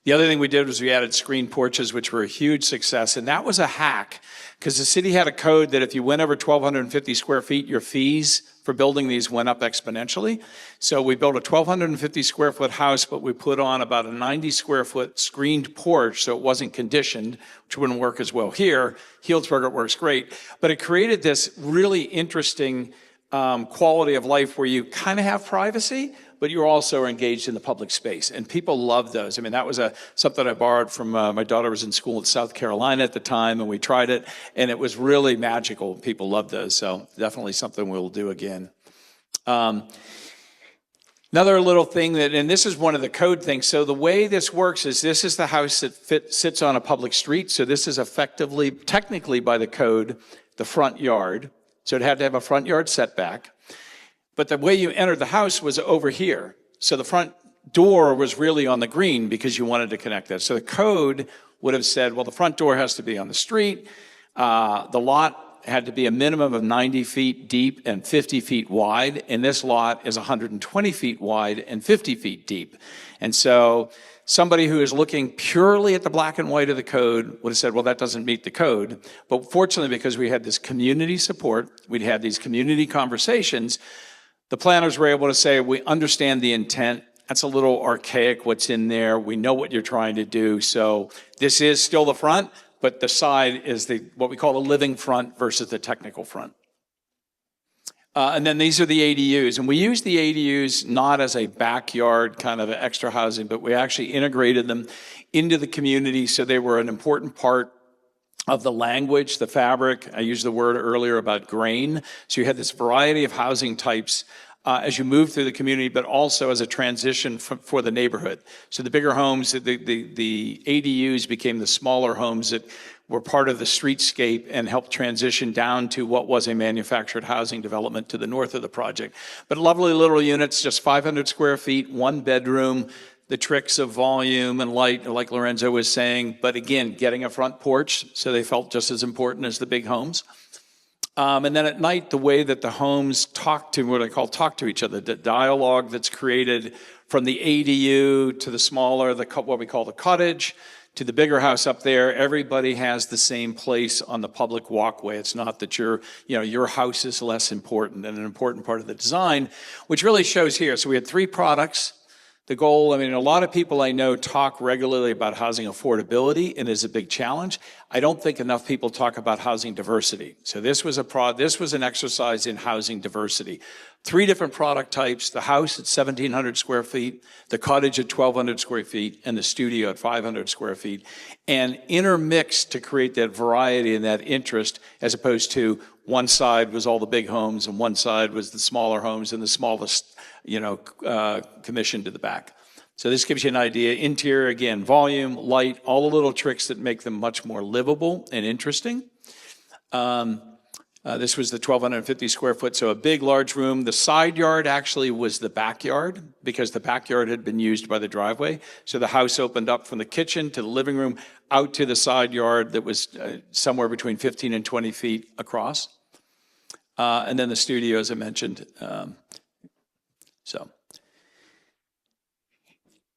The other thing we did was we added screen porches, which were a huge success, and that was a hack because the city had a code that if you went over 1,250 square feet, your fees for building these went up exponentially. So we built a 1,250 square foot house, but we put on about a 90 square foot screened porch, so it wasn't conditioned, which wouldn't work as well here. Healdsburg, it works great, but it created this really interesting quality of life where you kind of have privacy, but you're also engaged in the public space. And people love those. I mean, that was something I borrowed from, my daughter was in school in South Carolina at the time, and we tried it, and it was really magical. People loved those, so definitely something we'll do again. Another little thing and this is one of the code things. So the way this works is this is the house that sits on a public street. So this is effectively, technically by the code, the front yard. So it had to have a front yard setback. But the way you entered the house was over here. So the front door was really on the green because you wanted to connect that. So the code would have said, well, the front door has to be on the street. The lot had to be a minimum of 90 feet deep and 50 feet wide, and this lot is 120 feet wide and 50 feet deep. And so somebody who is looking purely at the black and white of the code would have said, well, that doesn't meet the code. But fortunately, because we had this community support, we'd had these community conversations, the planners were able to say, we understand the intent. That's a little archaic what's in there. We know what you're trying to do. So this is still the front, but the side is what we call the living front versus the technical front. And then these are the ADUs. And we use the ADUs not as a backyard kind of extra housing, but we actually integrated them into the community so they were an important part of the language, the fabric. I used the word earlier about grain. So you had this variety of housing types as you move through the community, but also as a transition for the neighborhood. So the bigger homes, the ADUs became the smaller homes that were part of the streetscape and helped transition down to what was a manufactured housing development to the north of the project. But lovely little units, just 500 square feet, one bedroom, the tricks of volume and light, like Lorenzo was saying, but again, getting a front porch, so they felt just as important as the big homes. And then at night, the way that the homes talk to, what I call talk to each other, the dialogue that's created from the ADU to the smaller, what we call the cottage, to the bigger house up there, everybody has the same place on the public walkway. It's not that your house is less important and an important part of the design, which really shows here. So we had 3 products. The goal, a lot of people I know talk regularly about housing affordability, and it's a big challenge. I don't think enough people talk about housing diversity. So this was an exercise in housing diversity. 3 different product types: the house at 1,700 square feet, the cottage at 1,200 square feet, and the studio at 500 square feet, and intermixed to create that variety and that interest, as opposed to one side was all the big homes and one side was the smaller homes and the smallest commission to the back. So this gives you an idea. Interior, again, volume, light, all the little tricks that make them much more livable and interesting. This was the 1,250 square foot, so a big, large room. The side yard actually was the backyard because the backyard had been used by the driveway. So the house opened up from the kitchen to the living room out to the side yard that was somewhere between 15 and 20 feet across. And then the studio, as I mentioned.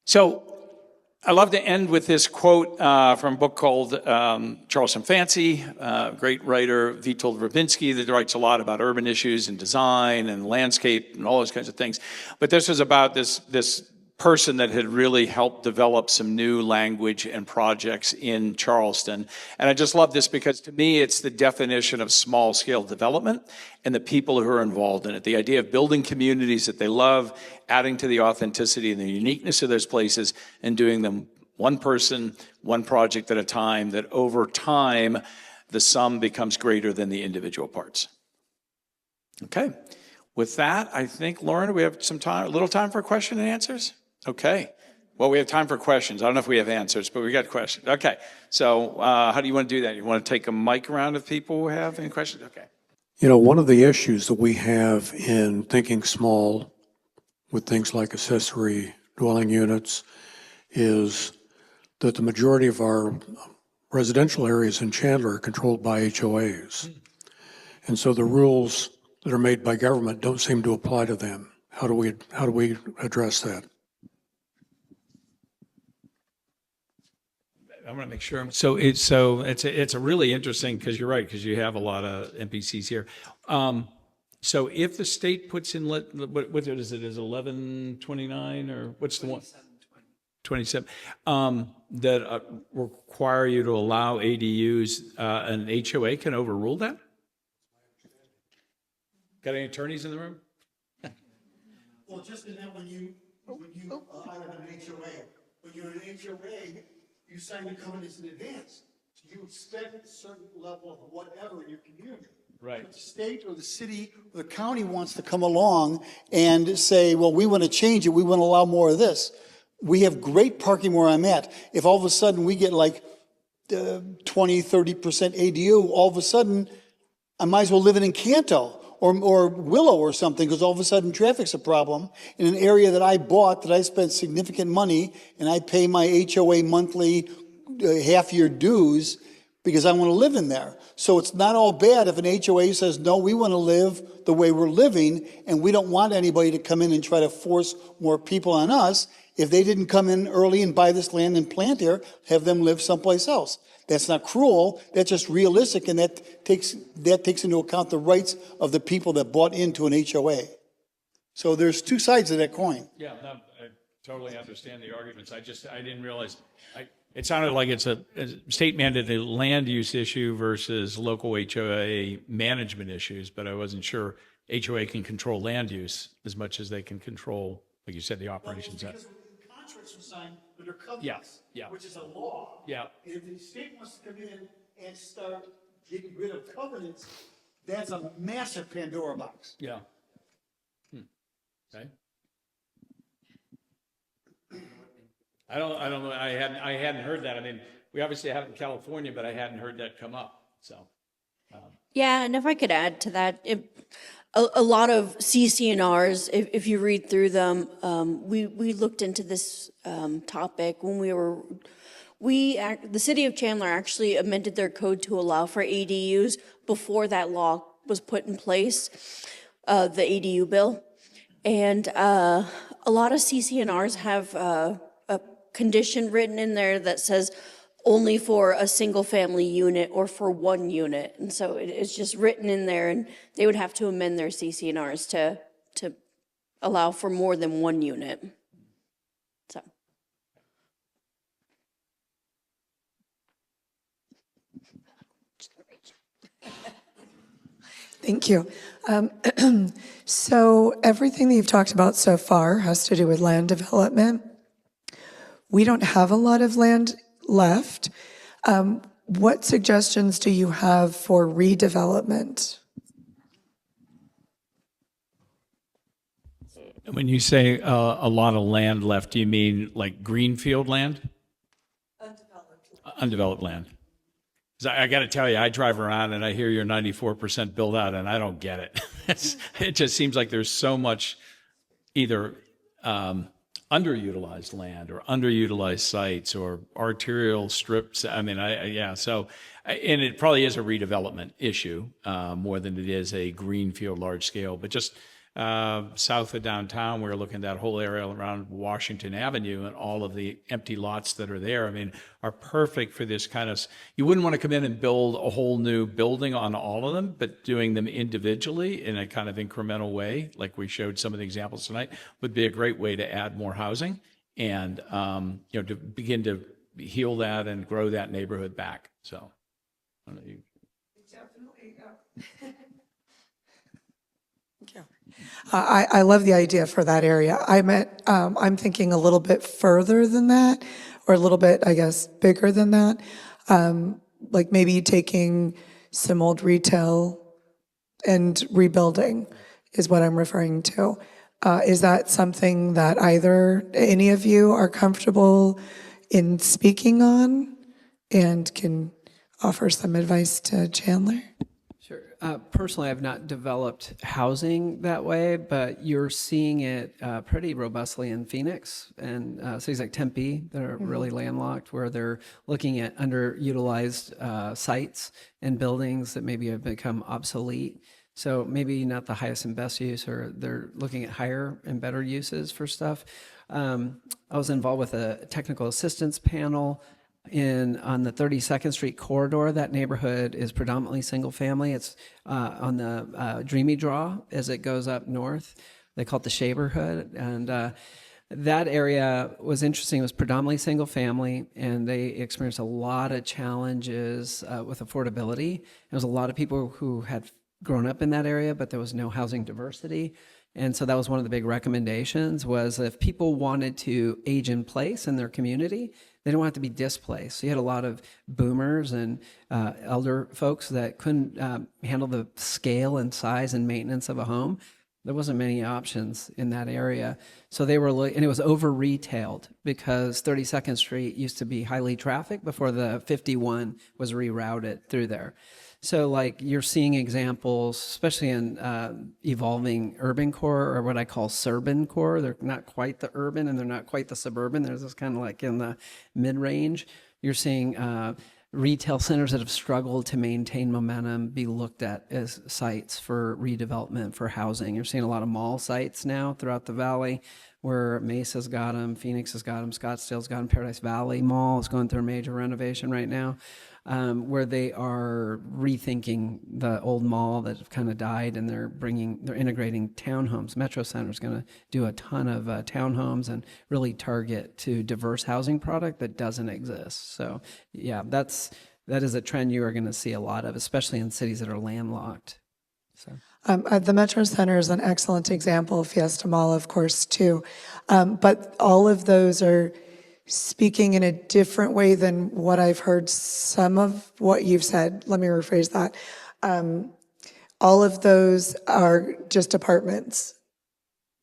So I love to end with this quote from a book called Charleston Fancy, great writer Witold Verbinski that writes a lot about urban issues and design and landscape and all those kinds of things. But this was about this person that had really helped develop some new language and projects in Charleston. And I just love this because to me, it's the definition of small scale development and the people who are involved in it. The idea of building communities that they love, adding to the authenticity and the uniqueness of those places and doing them one person, one project at a time, that over time, the sum becomes greater than the individual parts. Okay. With that, I think, Lauren, we have a little time for question and answers? Okay. Well, we have time for questions. I don't know if we have answers, but we got questions. Okay. So how do you want to do that? You want to take a mic around if people have any questions? Okay. One of the issues that we have in thinking small with things like accessory dwelling units is that the majority of our residential areas in Chandler are controlled by HOAs. And so the rules that are made by government don't seem to apply to them. How do we address that? I want to make sure. So it's a really interesting, because you're right, because you have a lot of NPCs here. So if the state puts in, what is it, is 1129 or what's the one? 27. That require you to allow ADUs, an HOA can overrule that? Got any attorneys in the room? Well, just in that when you hire an HOA, when you're an HOA, you sign the covenants in advance. So you expect a certain level of whatever in your community. Right. If the state or the city or the county wants to come along and say, well, we want to change it, we want to allow more of this. We have great parking where I'm at. If all of a sudden we get like 20, 30% ADU, all of a sudden I might as well live in Encanto or Willow or something, because all of a sudden traffic's a problem in an area that I bought, that I spent significant money, and I pay my HOA monthly half-year dues. because I want to live in there. So it's not all bad if an HOA says, no, we want to live the way we're living, and we don't want anybody to come in and try to force more people on us. If they didn't come in early and buy this land and plant here, have them live someplace else. That's not cruel, that's just realistic, and that takes into account the rights of the people that bought into an HOA. So there's two sides of that coin. Yeah, no, I totally understand the arguments. I didn't realize, it sounded like it's a state mandated land use issue versus local HOA management issues, but I wasn't sure HOA can control land use as much as they can control, like you said, the operations. Because the contracts were signed under covenants, Yeah. which is a law. Yeah. And if the state wants to come in and start getting rid of covenants, that's a massive Pandora box. Yeah. Okay. I don't know. I hadn't heard that. I mean, we obviously have it in California, but I hadn't heard that come up. So. Yeah, and if I could add to that, a lot of CCNRs, if you read through them, we looked into this topic when the City of Chandler actually amended their code to allow for ADUs before that law was put in place, the ADU bill. And a lot of CCNRs have a condition written in there that says only for a single family unit or for one unit. And so it's just written in there, and they would have to amend their CCNRs to allow for more than one unit. So. Thank you. So everything that you've talked about so far has to do with land development. We don't have a lot of land left. What suggestions do you have for redevelopment? When you say a lot of land left, do you mean like greenfield land? Undeveloped land. 'Cause I got to tell you, I drive around and I hear you're 94% built out, and I don't get it. It just seems like there's so much either underutilized land or underutilized sites or arterial strips. I mean, and it probably is a redevelopment issue more than it is a greenfield large scale. But just south of downtown, we're looking at that whole area around Washington Avenue, and all of the empty lots that are there, I mean, are perfect for this kind of, you wouldn't want to come in and build a whole new building on all of them, but doing them individually in a kind of incremental way, like we showed some of the examples tonight, would be a great way to add more housing and, to begin to heal that and grow that neighborhood back. So, I don't know, Definitely, yeah. I love the idea for that area. I'm thinking a little bit further than that, or a little bit, I guess, bigger than that. Like maybe taking some old retail and rebuilding is what I'm referring to. Is that something that any of you are comfortable in speaking on and can offer some advice to Chandler? Sure. Personally, I've not developed housing that way, but you're seeing it pretty robustly in Phoenix and cities like Tempe that are really landlocked, where they're looking at underutilized sites and buildings that maybe have become obsolete. So maybe not the highest and best use, or they're looking at higher and better uses for stuff. I was involved with a technical assistance panel on the 32nd Street corridor. That neighborhood is predominantly single family. It's on the Dreamy Draw as it goes up north. They call it the Shaverhood. And that area was interesting. It was predominantly single family, and they experienced a lot of challenges with affordability. There was a lot of people who had grown up in that area, but there was no housing diversity. And so that was one of the big recommendations, was if people wanted to age in place in their community, they don't have to be displaced. So you had a lot of boomers and elder folks that couldn't handle the scale and size and maintenance of a home. There wasn't many options in that area. So they were, and it was over-retailed because 32nd Street used to be highly trafficked before the 51 was rerouted through there. So like you're seeing examples, especially in evolving urban core, or what I call suburban core. They're not quite the urban and they're not quite the suburban. They're just kind of like in the mid-range. You're seeing retail centers that have struggled to maintain momentum be looked at as sites for redevelopment for housing. You're seeing a lot of mall sites now throughout the valley where Mesa's got them, Phoenix has got them, Scottsdale's got them, Paradise Valley Mall is going through a major renovation right now, where they are rethinking the old mall that kind of died, and they're integrating townhomes. Metro Center is going to do a ton of townhomes and really target to diverse housing product that doesn't exist. So yeah, that is a trend you are going to see a lot of, especially in cities that are landlocked. So. The Metro Center is an excellent example, Fiesta Mall, of course, too. But all of those are speaking in a different way than what I've heard some of what you've said. Let me rephrase that. All of those are just apartments.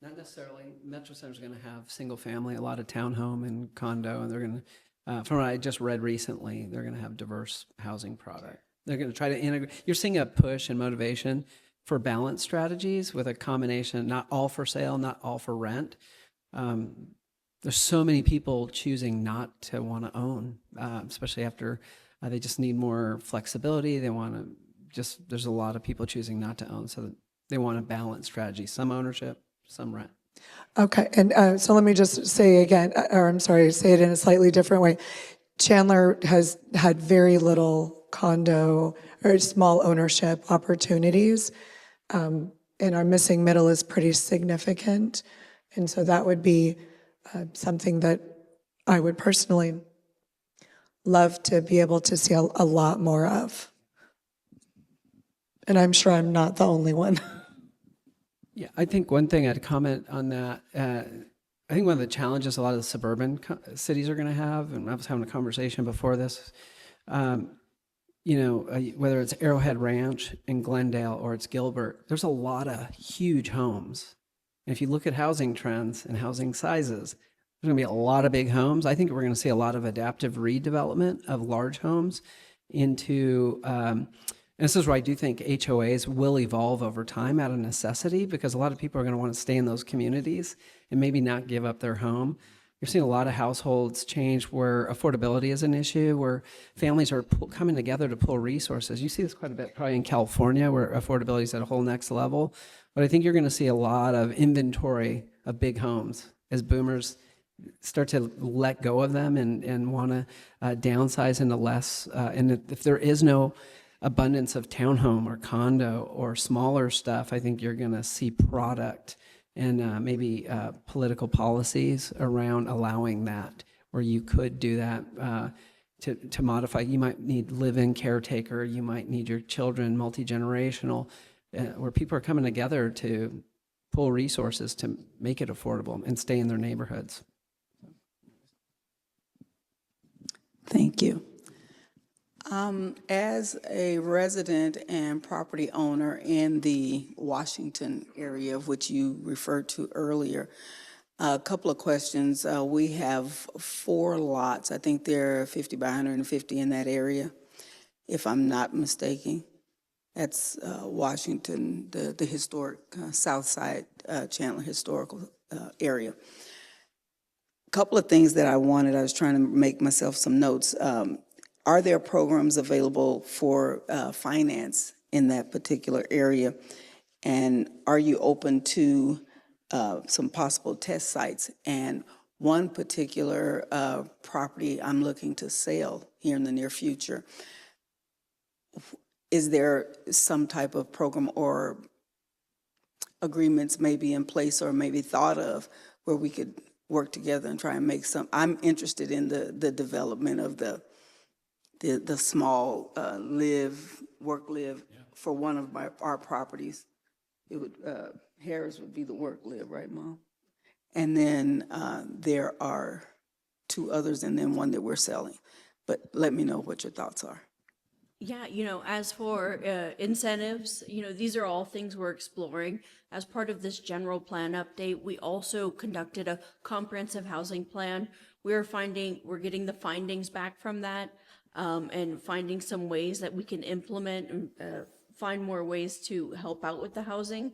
Not necessarily. Metro Center is going to have single family, a lot of townhome and condo, and they're going to, from what I just read recently, they're going to have diverse housing product. They're going to try to integrate. You're seeing a push and motivation for balance strategies with a combination, not all for sale, not all for rent. There's so many people choosing not to want to own, especially after they just need more flexibility. They want to there's a lot of people choosing not to own, so they want a balanced strategy, some ownership, some rent. Okay, and so let me just say again, or I'm sorry, say it in a slightly different way. Chandler has had very little condo or small ownership opportunities. And our missing middle is pretty significant. And so that would be something that I would personally love to be able to see a lot more of. And I'm sure I'm not the only one. Yeah, I think one thing I'd comment on that, I think one of the challenges a lot of the suburban cities are going to have, and I was having a conversation before this, whether it's Arrowhead Ranch in Glendale or it's Gilbert, there's a lot of huge homes. And if you look at housing trends and housing sizes, there's going to be a lot of big homes. I think we're going to see a lot of adaptive redevelopment of large homes into, and this is where I do think HOAs will evolve over time out of necessity, because a lot of people are going to want to stay in those communities and maybe not give up their home. You're seeing a lot of households change where affordability is an issue, where families are coming together to pull resources. You see this quite a bit probably in California, where affordability is at a whole next level. But I think you're going to see a lot of inventory of big homes as boomers start to let go of them and want to downsize into less. And if there is no abundance of townhome or condo or smaller stuff, I think you're going to see product and maybe political policies around allowing that, where you could do that to modify. You might need live-in caretaker, you might need your children multi-generational, where people are coming together to pull resources to make it affordable and stay in their neighborhoods. Thank you. As a resident and property owner in the Washington area, of which you referred to earlier, a couple of questions. We have 4 lots. I think they're 50 by 150 in that area, if I'm not mistaken. That's Washington, the historic South Side Chandler historical area. A couple of things that I was trying to make myself some notes. Are there programs available for finance in that particular area? And are you open to some possible test sites? And one particular property I'm looking to sell here in the near future, is there some type of program or agreements maybe in place or maybe thought of where we could work together and try and make some? I'm interested in the development of the small work live for one of our properties. It would Harris would be the work live, right, Mom? And then there are 2 others, and then one that we're selling. But let me know what your thoughts are. Yeah, as for incentives, these are all things we're exploring. As part of this general plan update, we also conducted a comprehensive housing plan. We're getting the findings back from that and finding some ways that we can implement and find more ways to help out with the housing.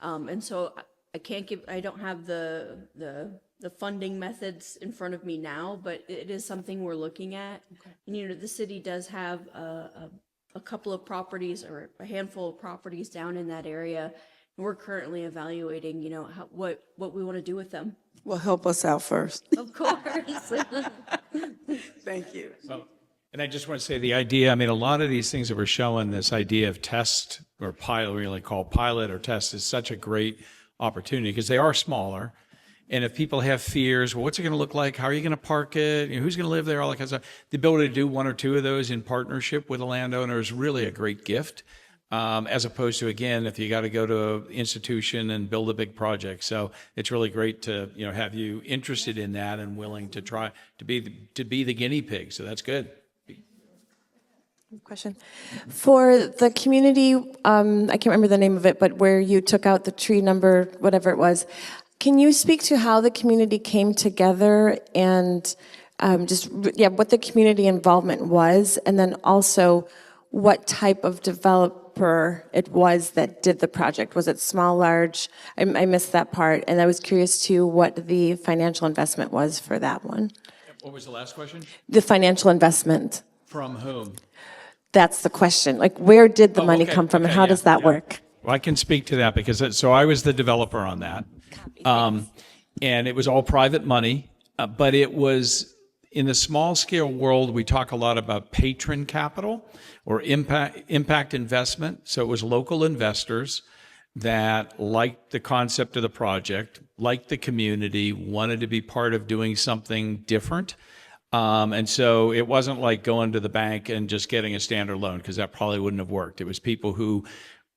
And so I don't have the funding methods in front of me now, but it is something we're looking at. And, the city does have a couple of properties or a handful of properties down in that area. And we're currently evaluating, what we want to do with them. Well, help us out first. Of course. Thank you. And I just want to say the idea, a lot of these things that we're showing, this idea of test or pilot, really called pilot or test, is such a great opportunity because they are smaller. And if people have fears, well, what's it going to look like? How are you going to park it? Who's going to live there? All that kind of stuff. The ability to do one or two of those in partnership with a landowner is really a great gift, as opposed to, again, if you got to go to an institution and build a big project. So it's really great to have you interested in that and willing to try to be the guinea pig. So that's good. Question. For the community, I can't remember the name of it, but where you took out the tree number, whatever it was, can you speak to how the community came together and what the community involvement was, and then also what type of developer it was that did the project? Was it small, large? I missed that part, and I was curious too what the financial investment was for that one. What was the last question? The financial investment. From whom? That's the question. Like, where did the money come from, and how does that work? Well, I can speak to that because I was the developer on that. And it was all private money, but it was in the small scale world, we talk a lot about patron capital or impact investment. So it was local investors that liked the concept of the project, liked the community, wanted to be part of doing something different. And so it wasn't like going to the bank and just getting a standard loan, because that probably wouldn't have worked. It was people who,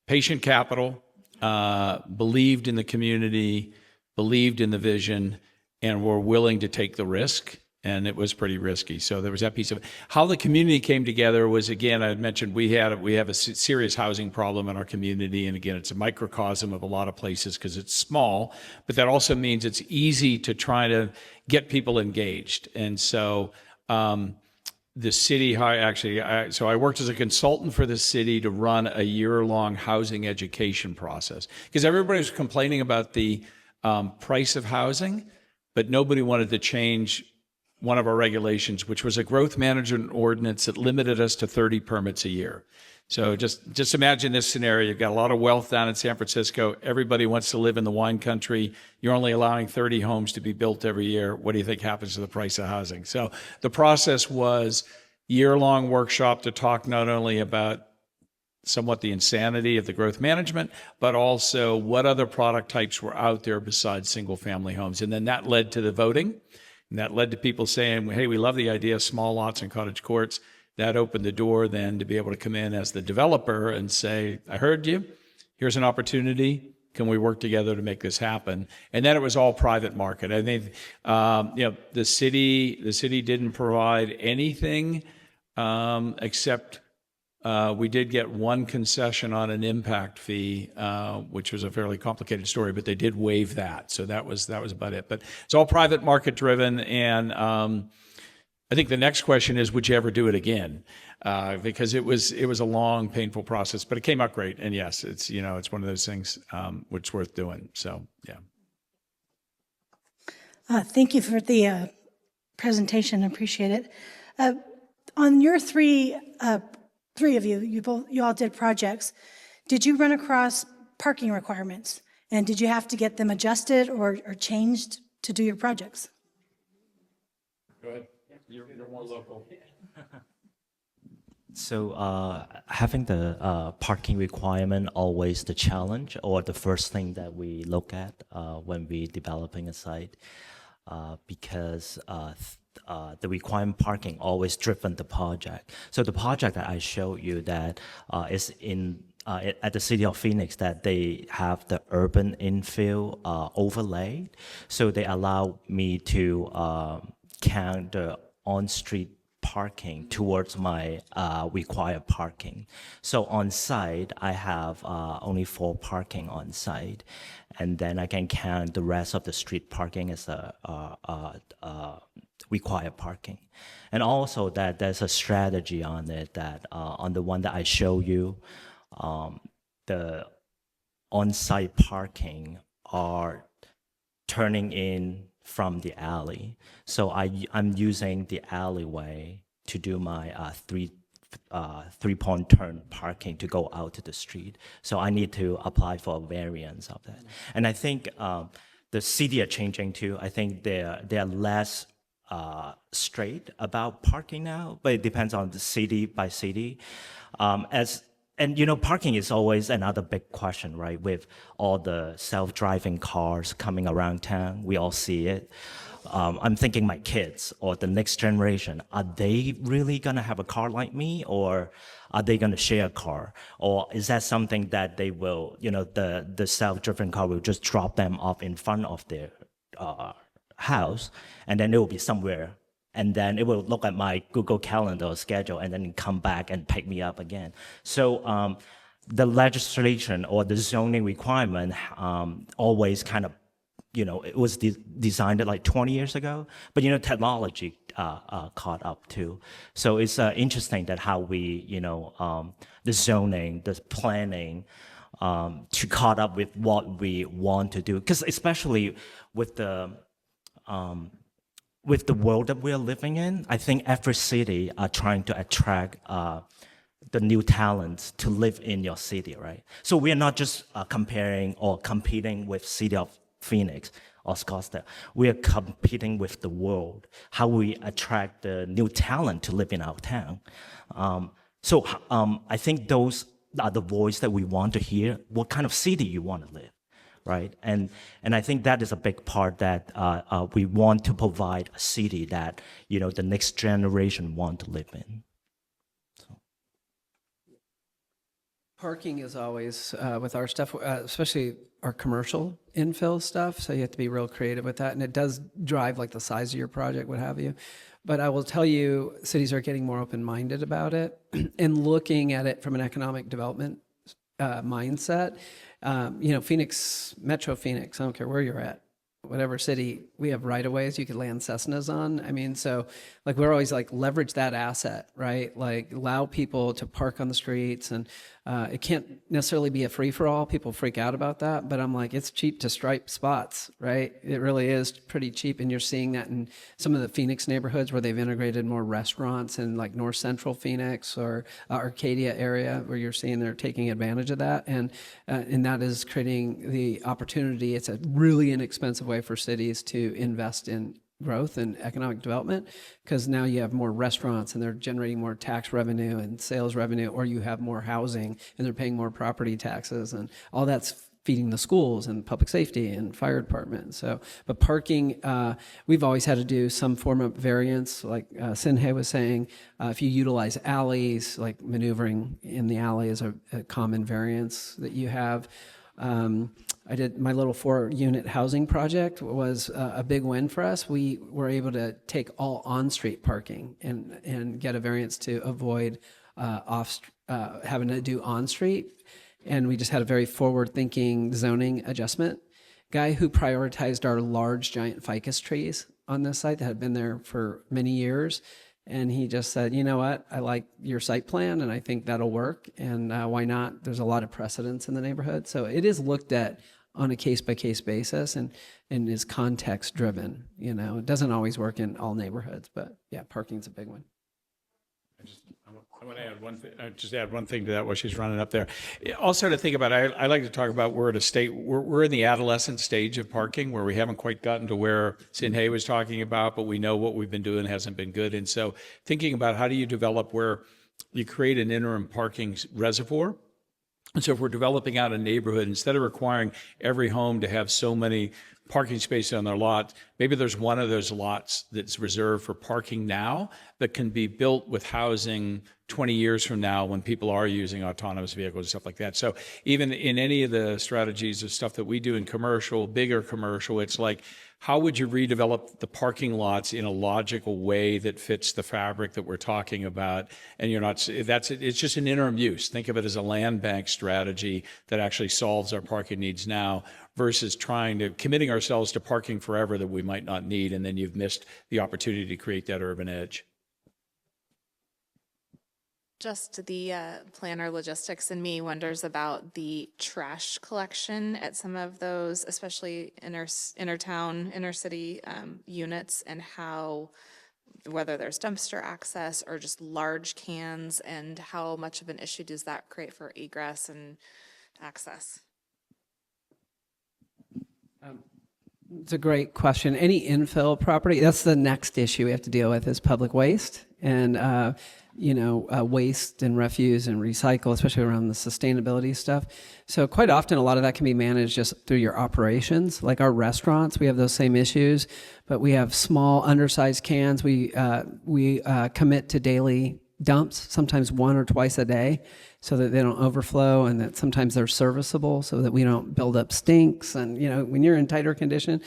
patient capital, believed in the community, believed in the vision, and were willing to take the risk. And it was pretty risky. So there was that piece of it. How the community came together was, again, I had mentioned we have a serious housing problem in our community. And again, it's a microcosm of a lot of places because it's small, but that also means it's easy to try to get people engaged. And so the city, so I worked as a consultant for the city to run a year-long housing education process, because everybody was complaining about the price of housing, but nobody wanted to change one of our regulations, which was a growth management ordinance that limited us to 30 permits a year. So just imagine this scenario. You've got a lot of wealth down in San Francisco. Everybody wants to live in the wine country. You're only allowing 30 homes to be built every year. What do you think happens to the price of housing? So the process was year-long workshop to talk not only about somewhat the insanity of the growth management, but also what other product types were out there besides single-family homes. And then that led to the voting. And that led to people saying, hey, we love the idea of small lots and cottage courts. That opened the door then to be able to come in as the developer and say, I heard you. Here's an opportunity. Can we work together to make this happen? And then it was all private market. I think, the city didn't provide anything except we did get one concession on an impact fee, which was a fairly complicated story, but they did waive that. So that was about it. But it's all private market driven. And I think the next question is, would you ever do it again? Because it was a long, painful process, but it came out great. And yes, it's one of those things which is worth doing. So yeah. Thank you for the presentation. Appreciate it. On your three of you, you all did projects. Did you run across parking requirements? And did you have to get them adjusted or changed to do your projects? Go ahead. You're more local. So having the parking requirement always the challenge or the first thing that we look at when we developing a site, because the requirement parking always driven the project. So the project that I showed you that is in at the City of Phoenix, that they have the urban infill overlay. So they allow me to count the on-street parking towards my required parking. So on site, I have only 4 parking on site, and then I can count the rest of the street parking as a required parking. And also that there's a strategy on it that on the one that I show you, the on-site parking are turning in from the alley. So I'm using the alleyway to do my three-point turn parking to go out to the street. So I need to apply for a variance of that. And I think the city are changing too. I think they're less straight about parking now, but it depends on the city by city. And you know, parking is always another big question, right? With all the self-driving cars coming around town, we all see it. I'm thinking my kids or the next generation, are they really gonna have a car like me, or are they gonna share a car? Or is that something that they will, you know, the self-driven car will just drop them off in front of their house, and then it will be somewhere, and then it will look at my Google Calendar or schedule, and then come back and pick me up again. So the legislation or the zoning requirement always kind of, you know, it was designed like 20 years ago, but you know, technology caught up too. So it's interesting that how we, you know, the zoning, the planning, to caught up with what we want to do, because especially with the world that we're living in, I think every city are trying to attract the new talents to live in your city, right? So we are not just comparing or competing with City of Phoenix or Scottsdale. We are competing with the world, how we attract the new talent to live in our town. So I think those are the voice that we want to hear, what kind of city you want to live, right? And I think that is a big part that we want to provide a city that, you know, the next generation want to live in. Parking is always, with our stuff, especially our commercial infill stuff, so you have to be real creative with that, and it does drive like the size of your project, what have you. But I will tell you, cities are getting more open-minded about it and looking at it from an economic development mindset. You know, Phoenix, Metro Phoenix, I don't care where you're at, whatever city, we have right-of-ways you could land Cessnas on. I mean, so like we're always like leverage that asset, right? Like allow people to park on the streets, and it can't necessarily be a free-for-all. People freak out about that, but I'm like, it's cheap to stripe spots, right? It really is pretty cheap, and you're seeing that in some of the Phoenix neighborhoods where they've integrated more restaurants in like North Central Phoenix or Arcadia area, where you're seeing they're taking advantage of that, and that is creating the opportunity. It's a really inexpensive way for cities to invest in growth and economic development, because now you have more restaurants and they're generating more tax revenue and sales revenue, or you have more housing and they're paying more property taxes, and all that's feeding the schools and public safety and fire department. So, but parking, we've always had to do some form of variance, like Sinhei was saying. If you utilize alleys, like maneuvering in the alley is a common variance that you have. I did my little 4-unit housing project was a big win for us. We were able to take all on-street parking and get a variance to avoid having to do on-street. And we just had a very forward-thinking zoning adjustment guy who prioritized our large giant ficus trees on this site that had been there for many years. And he just said, you know what, I like your site plan and I think that'll work. And why not? There's a lot of precedence in the neighborhood. So it is looked at on a case-by-case basis and is context-driven. You know, it doesn't always work in all neighborhoods, but yeah, parking's a big one. I want to add one thing. Just add one thing to that while she's running up there. Also, to think about, I like to talk about we're at a state. We're in the adolescent stage of parking, where we haven't quite gotten to where Sinhei was talking about, but we know what we've been doing hasn't been good. And so, thinking about how do you develop where you create an interim parking reservoir. And so, if we're developing out a neighborhood, instead of requiring every home to have so many parking spaces on their lot, maybe there's one of those lots that's reserved for parking now that can be built with housing 20 years from now when people are using autonomous vehicles and stuff like that. So even in any of the strategies of stuff that we do in commercial, bigger commercial, it's like, how would you redevelop the parking lots in a logical way that fits the fabric that we're talking about? And you're not, it's just an interim use. Think of it as a land bank strategy that actually solves our parking needs now, versus committing ourselves to parking forever that we might not need, and then you've missed the opportunity to create that urban edge. Just the planner logistics in me wonders about the trash collection at some of those, especially inner-town, inner-city units, and how, whether there's dumpster access or just large cans, and how much of an issue does that create for egress and access? It's a great question. Any infill property, that's the next issue we have to deal with is public waste and, waste and refuse and recycle, especially around the sustainability stuff. So quite often, a lot of that can be managed just through your operations. Like our restaurants, we have those same issues, but we have small, undersized cans. We commit to daily dumps, sometimes 1 or twice a day, so that they don't overflow and that sometimes they're serviceable so that we don't build up stinks. And, when you're in tighter condition,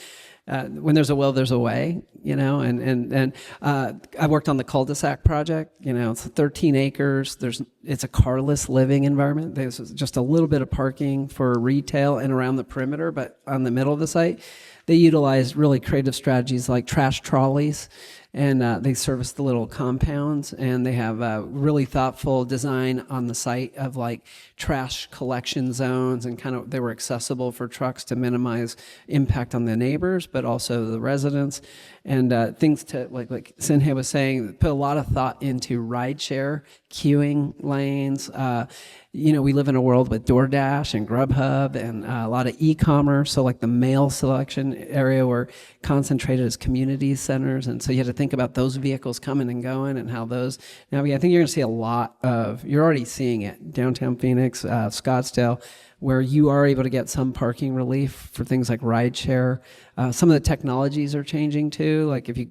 when there's a will, there's a way, and I worked on the cul-de-sac project, it's 13 acres. It's a carless living environment. There's just a little bit of parking for retail and around the perimeter, but on the middle of the site, they utilized really creative strategies like trash trolleys, and they service the little compounds, and they have a really thoughtful design on the site of like trash collection zones, and they were accessible for trucks to minimize impact on the neighbors, but also the residents, and things to, like Sinhe was saying, put a lot of thought into rideshare, queuing lanes. We live in a world with DoorDash and Grubhub and a lot of e-commerce. So like the mail selection area were concentrated as community centers. And so you had to think about those vehicles coming and going and how those, I think you're going to see a lot of, you're already seeing it, downtown Phoenix, Scottsdale, where you are able to get some parking relief for things like rideshare. Some of the technologies are changing too. Like if you,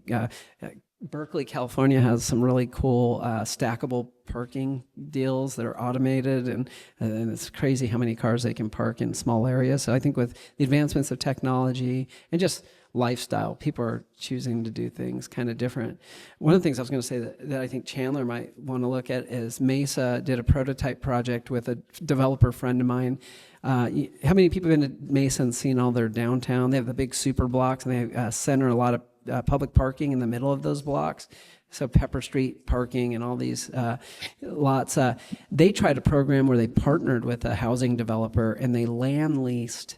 Berkeley, California has some really cool stackable parking deals that are automated, and it's crazy how many cars they can park in small areas. So I think with the advancements of technology and just lifestyle, people are choosing to do things kind of different. One of the things I was going to say that I think Chandler might want to look at is Mesa did a prototype project with a developer friend of mine. How many people have been to Mesa and seen all their downtown? They have the big super blocks, and they center a lot of public parking in the middle of those blocks. So Pepper Street parking and all these lots. They tried a program where they partnered with a housing developer and they land leased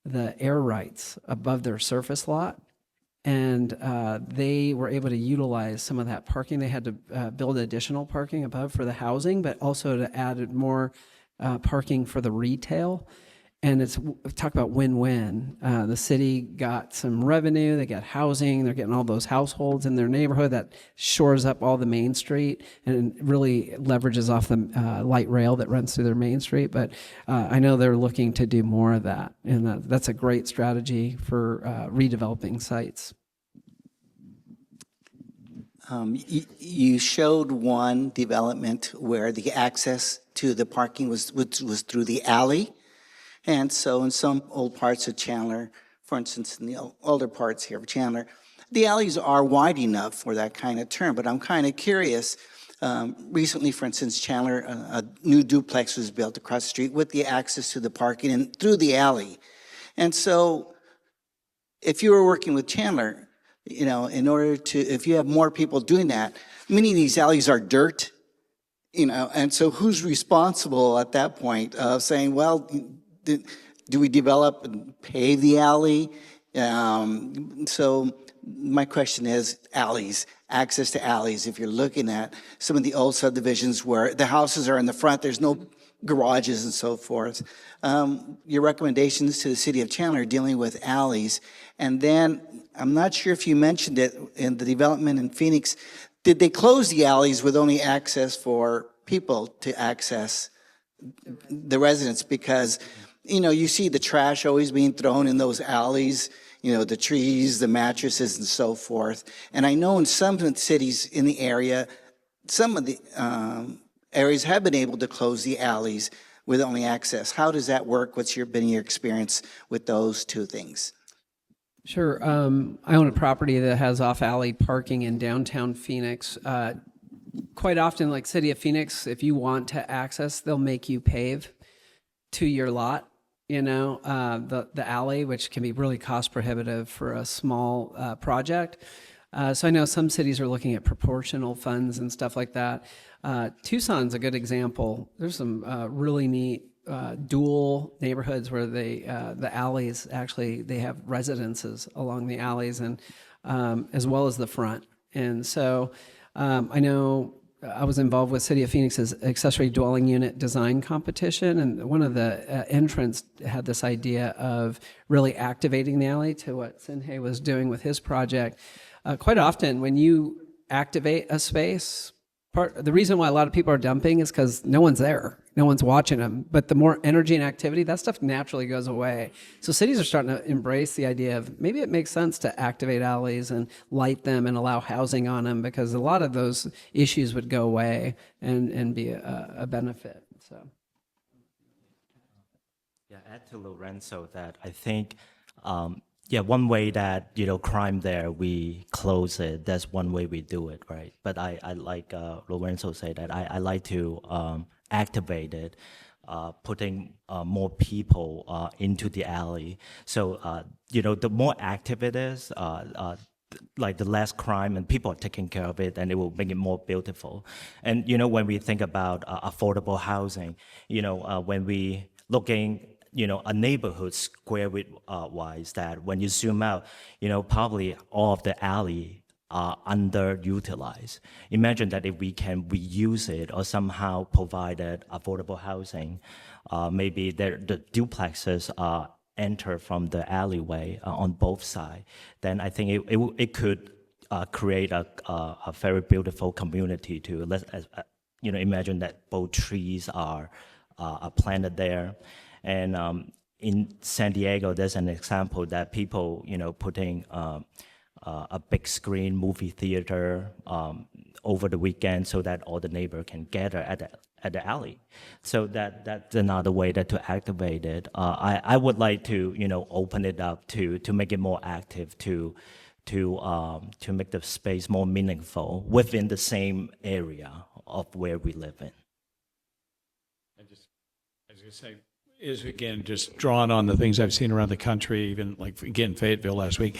the air rights above their surface lot. And they were able to utilize some of that parking. They had to build additional parking above for the housing, but also to add more parking for the retail. And it's talk about win-win. The city got some revenue, they got housing, they're getting all those households in their neighborhood that shores up all the Main Street and really leverages off the light rail that runs through their Main Street. But I know they're looking to do more of that, and that's a great strategy for redeveloping sites. You showed one development where the access to the parking was through the alley. And so in some old parts of Chandler, for instance, in the older parts here of Chandler, the alleys are wide enough for that kind of turn. But I'm kind of curious. Recently, for instance, Chandler, a new duplex was built across the street with the access to the parking and through the alley. And so if you were working with Chandler, in order to, if you have more people doing that, many of these alleys are dirt, and so who's responsible at that point of saying, well, do we develop and pave the alley? So my question is alleys, access to alleys. If you're looking at some of the old subdivisions where the houses are in the front, there's no garages and so forth. Your recommendations to the City of Chandler dealing with alleys. And then I'm not sure if you mentioned it in the development in Phoenix, did they close the alleys with only access for people to access the residents? Because you see the trash always being thrown in those alleys, the trees, the mattresses, and so forth. And I know in some cities in the area, some of the areas have been able to close the alleys with only access. How does that work? What's been your experience with those two things? Sure. I own a property that has off-alley parking in downtown Phoenix. Quite often, like City of Phoenix, if you want to access, they'll make you pave to your lot, the alley, which can be really cost prohibitive for a small project. So I know some cities are looking at proportional funds and stuff like that. Tucson's a good example. There's some really neat dual neighborhoods where the alleys, actually, they have residences along the alleys and as well as the front. And so I know I was involved with City of Phoenix's accessory dwelling unit design competition, and one of the entrants had this idea of really activating the alley to what Sinhei was doing with his project. Quite often, when you activate a space, the reason why a lot of people are dumping is because no one's there. No one's watching them. But the more energy and activity, that stuff naturally goes away. So cities are starting to embrace the idea of maybe it makes sense to activate alleys and light them and allow housing on them, because a lot of those issues would go away and be a benefit. So, yeah, add to Lorenzo that I think one way that, crime there, we close it. That's one way we do it, right? But I like Lorenzo said that I like to activate it, putting more people into the alley. So, the more active it is, like the less crime and people are taking care of it, and it will make it more beautiful. And, when we think about affordable housing, when we looking a neighborhood square wise, that when you zoom out, probably all of the alley are underutilized. Imagine that if we can reuse it or somehow provided affordable housing, maybe the duplexes enter from the alleyway on both sides, then I think it could create a very beautiful community too. Imagine that both trees are planted there. And in San Diego, there's an example that people, putting a big screen movie theater over the weekend so that all the neighbors can gather at the alley. So that's another way to activate it. I would like to, open it up to make it more active, to make the space more meaningful within the same area of where we live in. I was going to say, is again just drawing on the things I've seen around the country, even like again Fayetteville last week.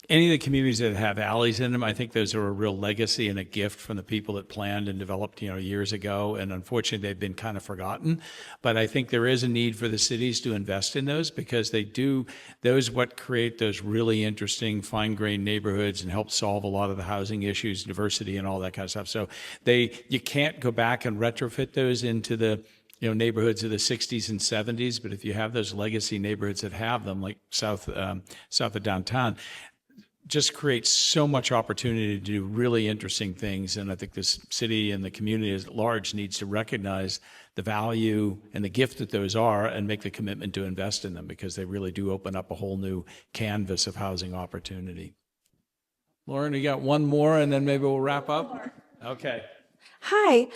Any of the communities that have alleys in them, I think those are a real legacy and a gift from the people that planned and developed, years ago. And unfortunately, they've been kind of forgotten. But I think there is a need for the cities to invest in those, because those what create those really interesting fine-grained neighborhoods and help solve a lot of the housing issues, diversity, and all that kind of stuff. So you can't go back and retrofit those into the neighborhoods of the 60s and 70s, but if you have those legacy neighborhoods that have them, like south of downtown, just creates so much opportunity to do really interesting things. And I think this city and the community at large needs to recognize the value and the gift that those are and make the commitment to invest in them, because they really do open up a whole new canvas of housing opportunity. Lauren, you got one more and then maybe we'll wrap up? Okay. Hi,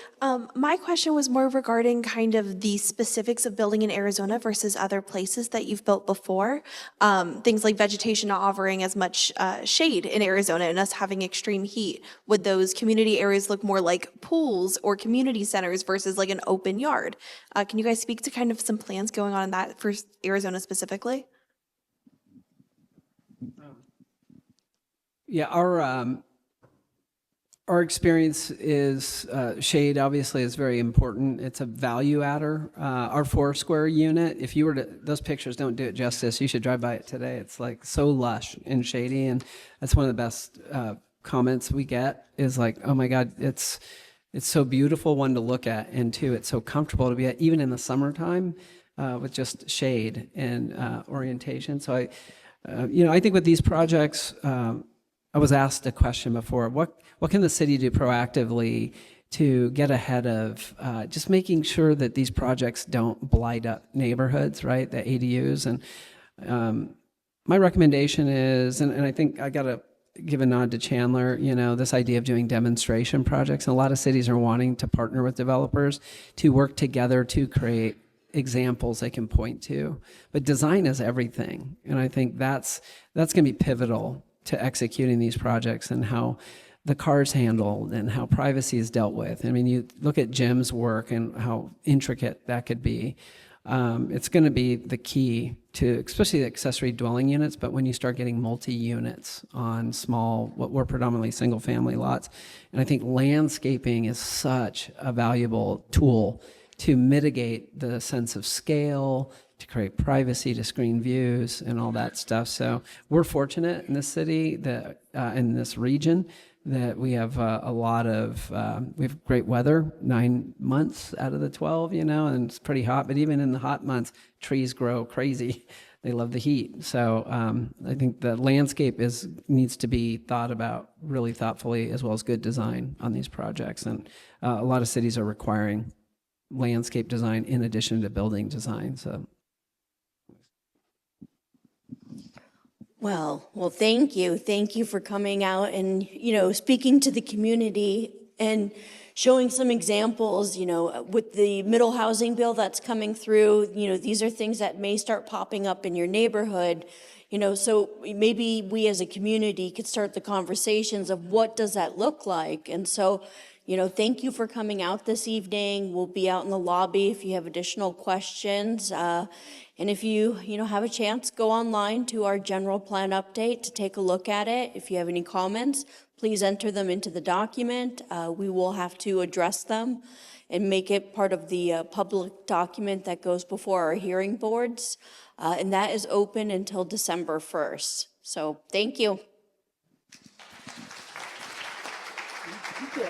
my question was more regarding kind of the specifics of building in Arizona versus other places that you've built before. Things like vegetation not offering as much shade in Arizona and us having extreme heat. Would those community areas look more like pools or community centers versus like an open yard? Can you guys speak to kind of some plans going on in that for Arizona specifically? Yeah, our experience is shade obviously is very important. It's a value adder. Our 4-square unit, if you were to, those pictures don't do it justice. You should drive by it today. It's like so lush and shady, and that's one of the best comments we get is like, oh my God, it's so beautiful, one, to look at, and two, it's so comfortable to be at, even in the summertime with just shade and orientation. So I think with these projects, I was asked a question before, what can the city do proactively to get ahead of just making sure that these projects don't blight up neighborhoods, right, the ADUs? And my recommendation is, and I think I got to give a nod to Chandler, this idea of doing demonstration projects. And a lot of cities are wanting to partner with developers to work together to create examples they can point to. But design is everything. And I think that's going to be pivotal to executing these projects, and how the car's handled and how privacy is dealt with. I mean, you look at Jim's work and how intricate that could be. It's going to be the key to, especially the accessory dwelling units, but when you start getting multi-units on small, what were predominantly single-family lots. And I think landscaping is such a valuable tool to mitigate the sense of scale, to create privacy, to screen views, and all that stuff. So we're fortunate in this city, that in this region, that we have a lot of, we have great weather, 9 months out of the 12, and it's pretty hot. But even in the hot months, trees grow crazy. They love the heat. So I think the landscape needs to be thought about really thoughtfully, as well as good design on these projects. And a lot of cities are requiring landscape design in addition to building design. So. Well, thank you. Thank you for coming out and, speaking to the community and showing some examples, with the middle housing bill that's coming through, these are things that may start popping up in your neighborhood, so maybe we as a community could start the conversations of what does that look like? And so, thank you for coming out this evening. We'll be out in the lobby if you have additional questions. And if you, have a chance, go online to our general plan update to take a look at it. If you have any comments, please enter them into the document. We will have to address them and make it part of the public document that goes before our hearing boards. And that is open until December 1st. So thank you. Thank you.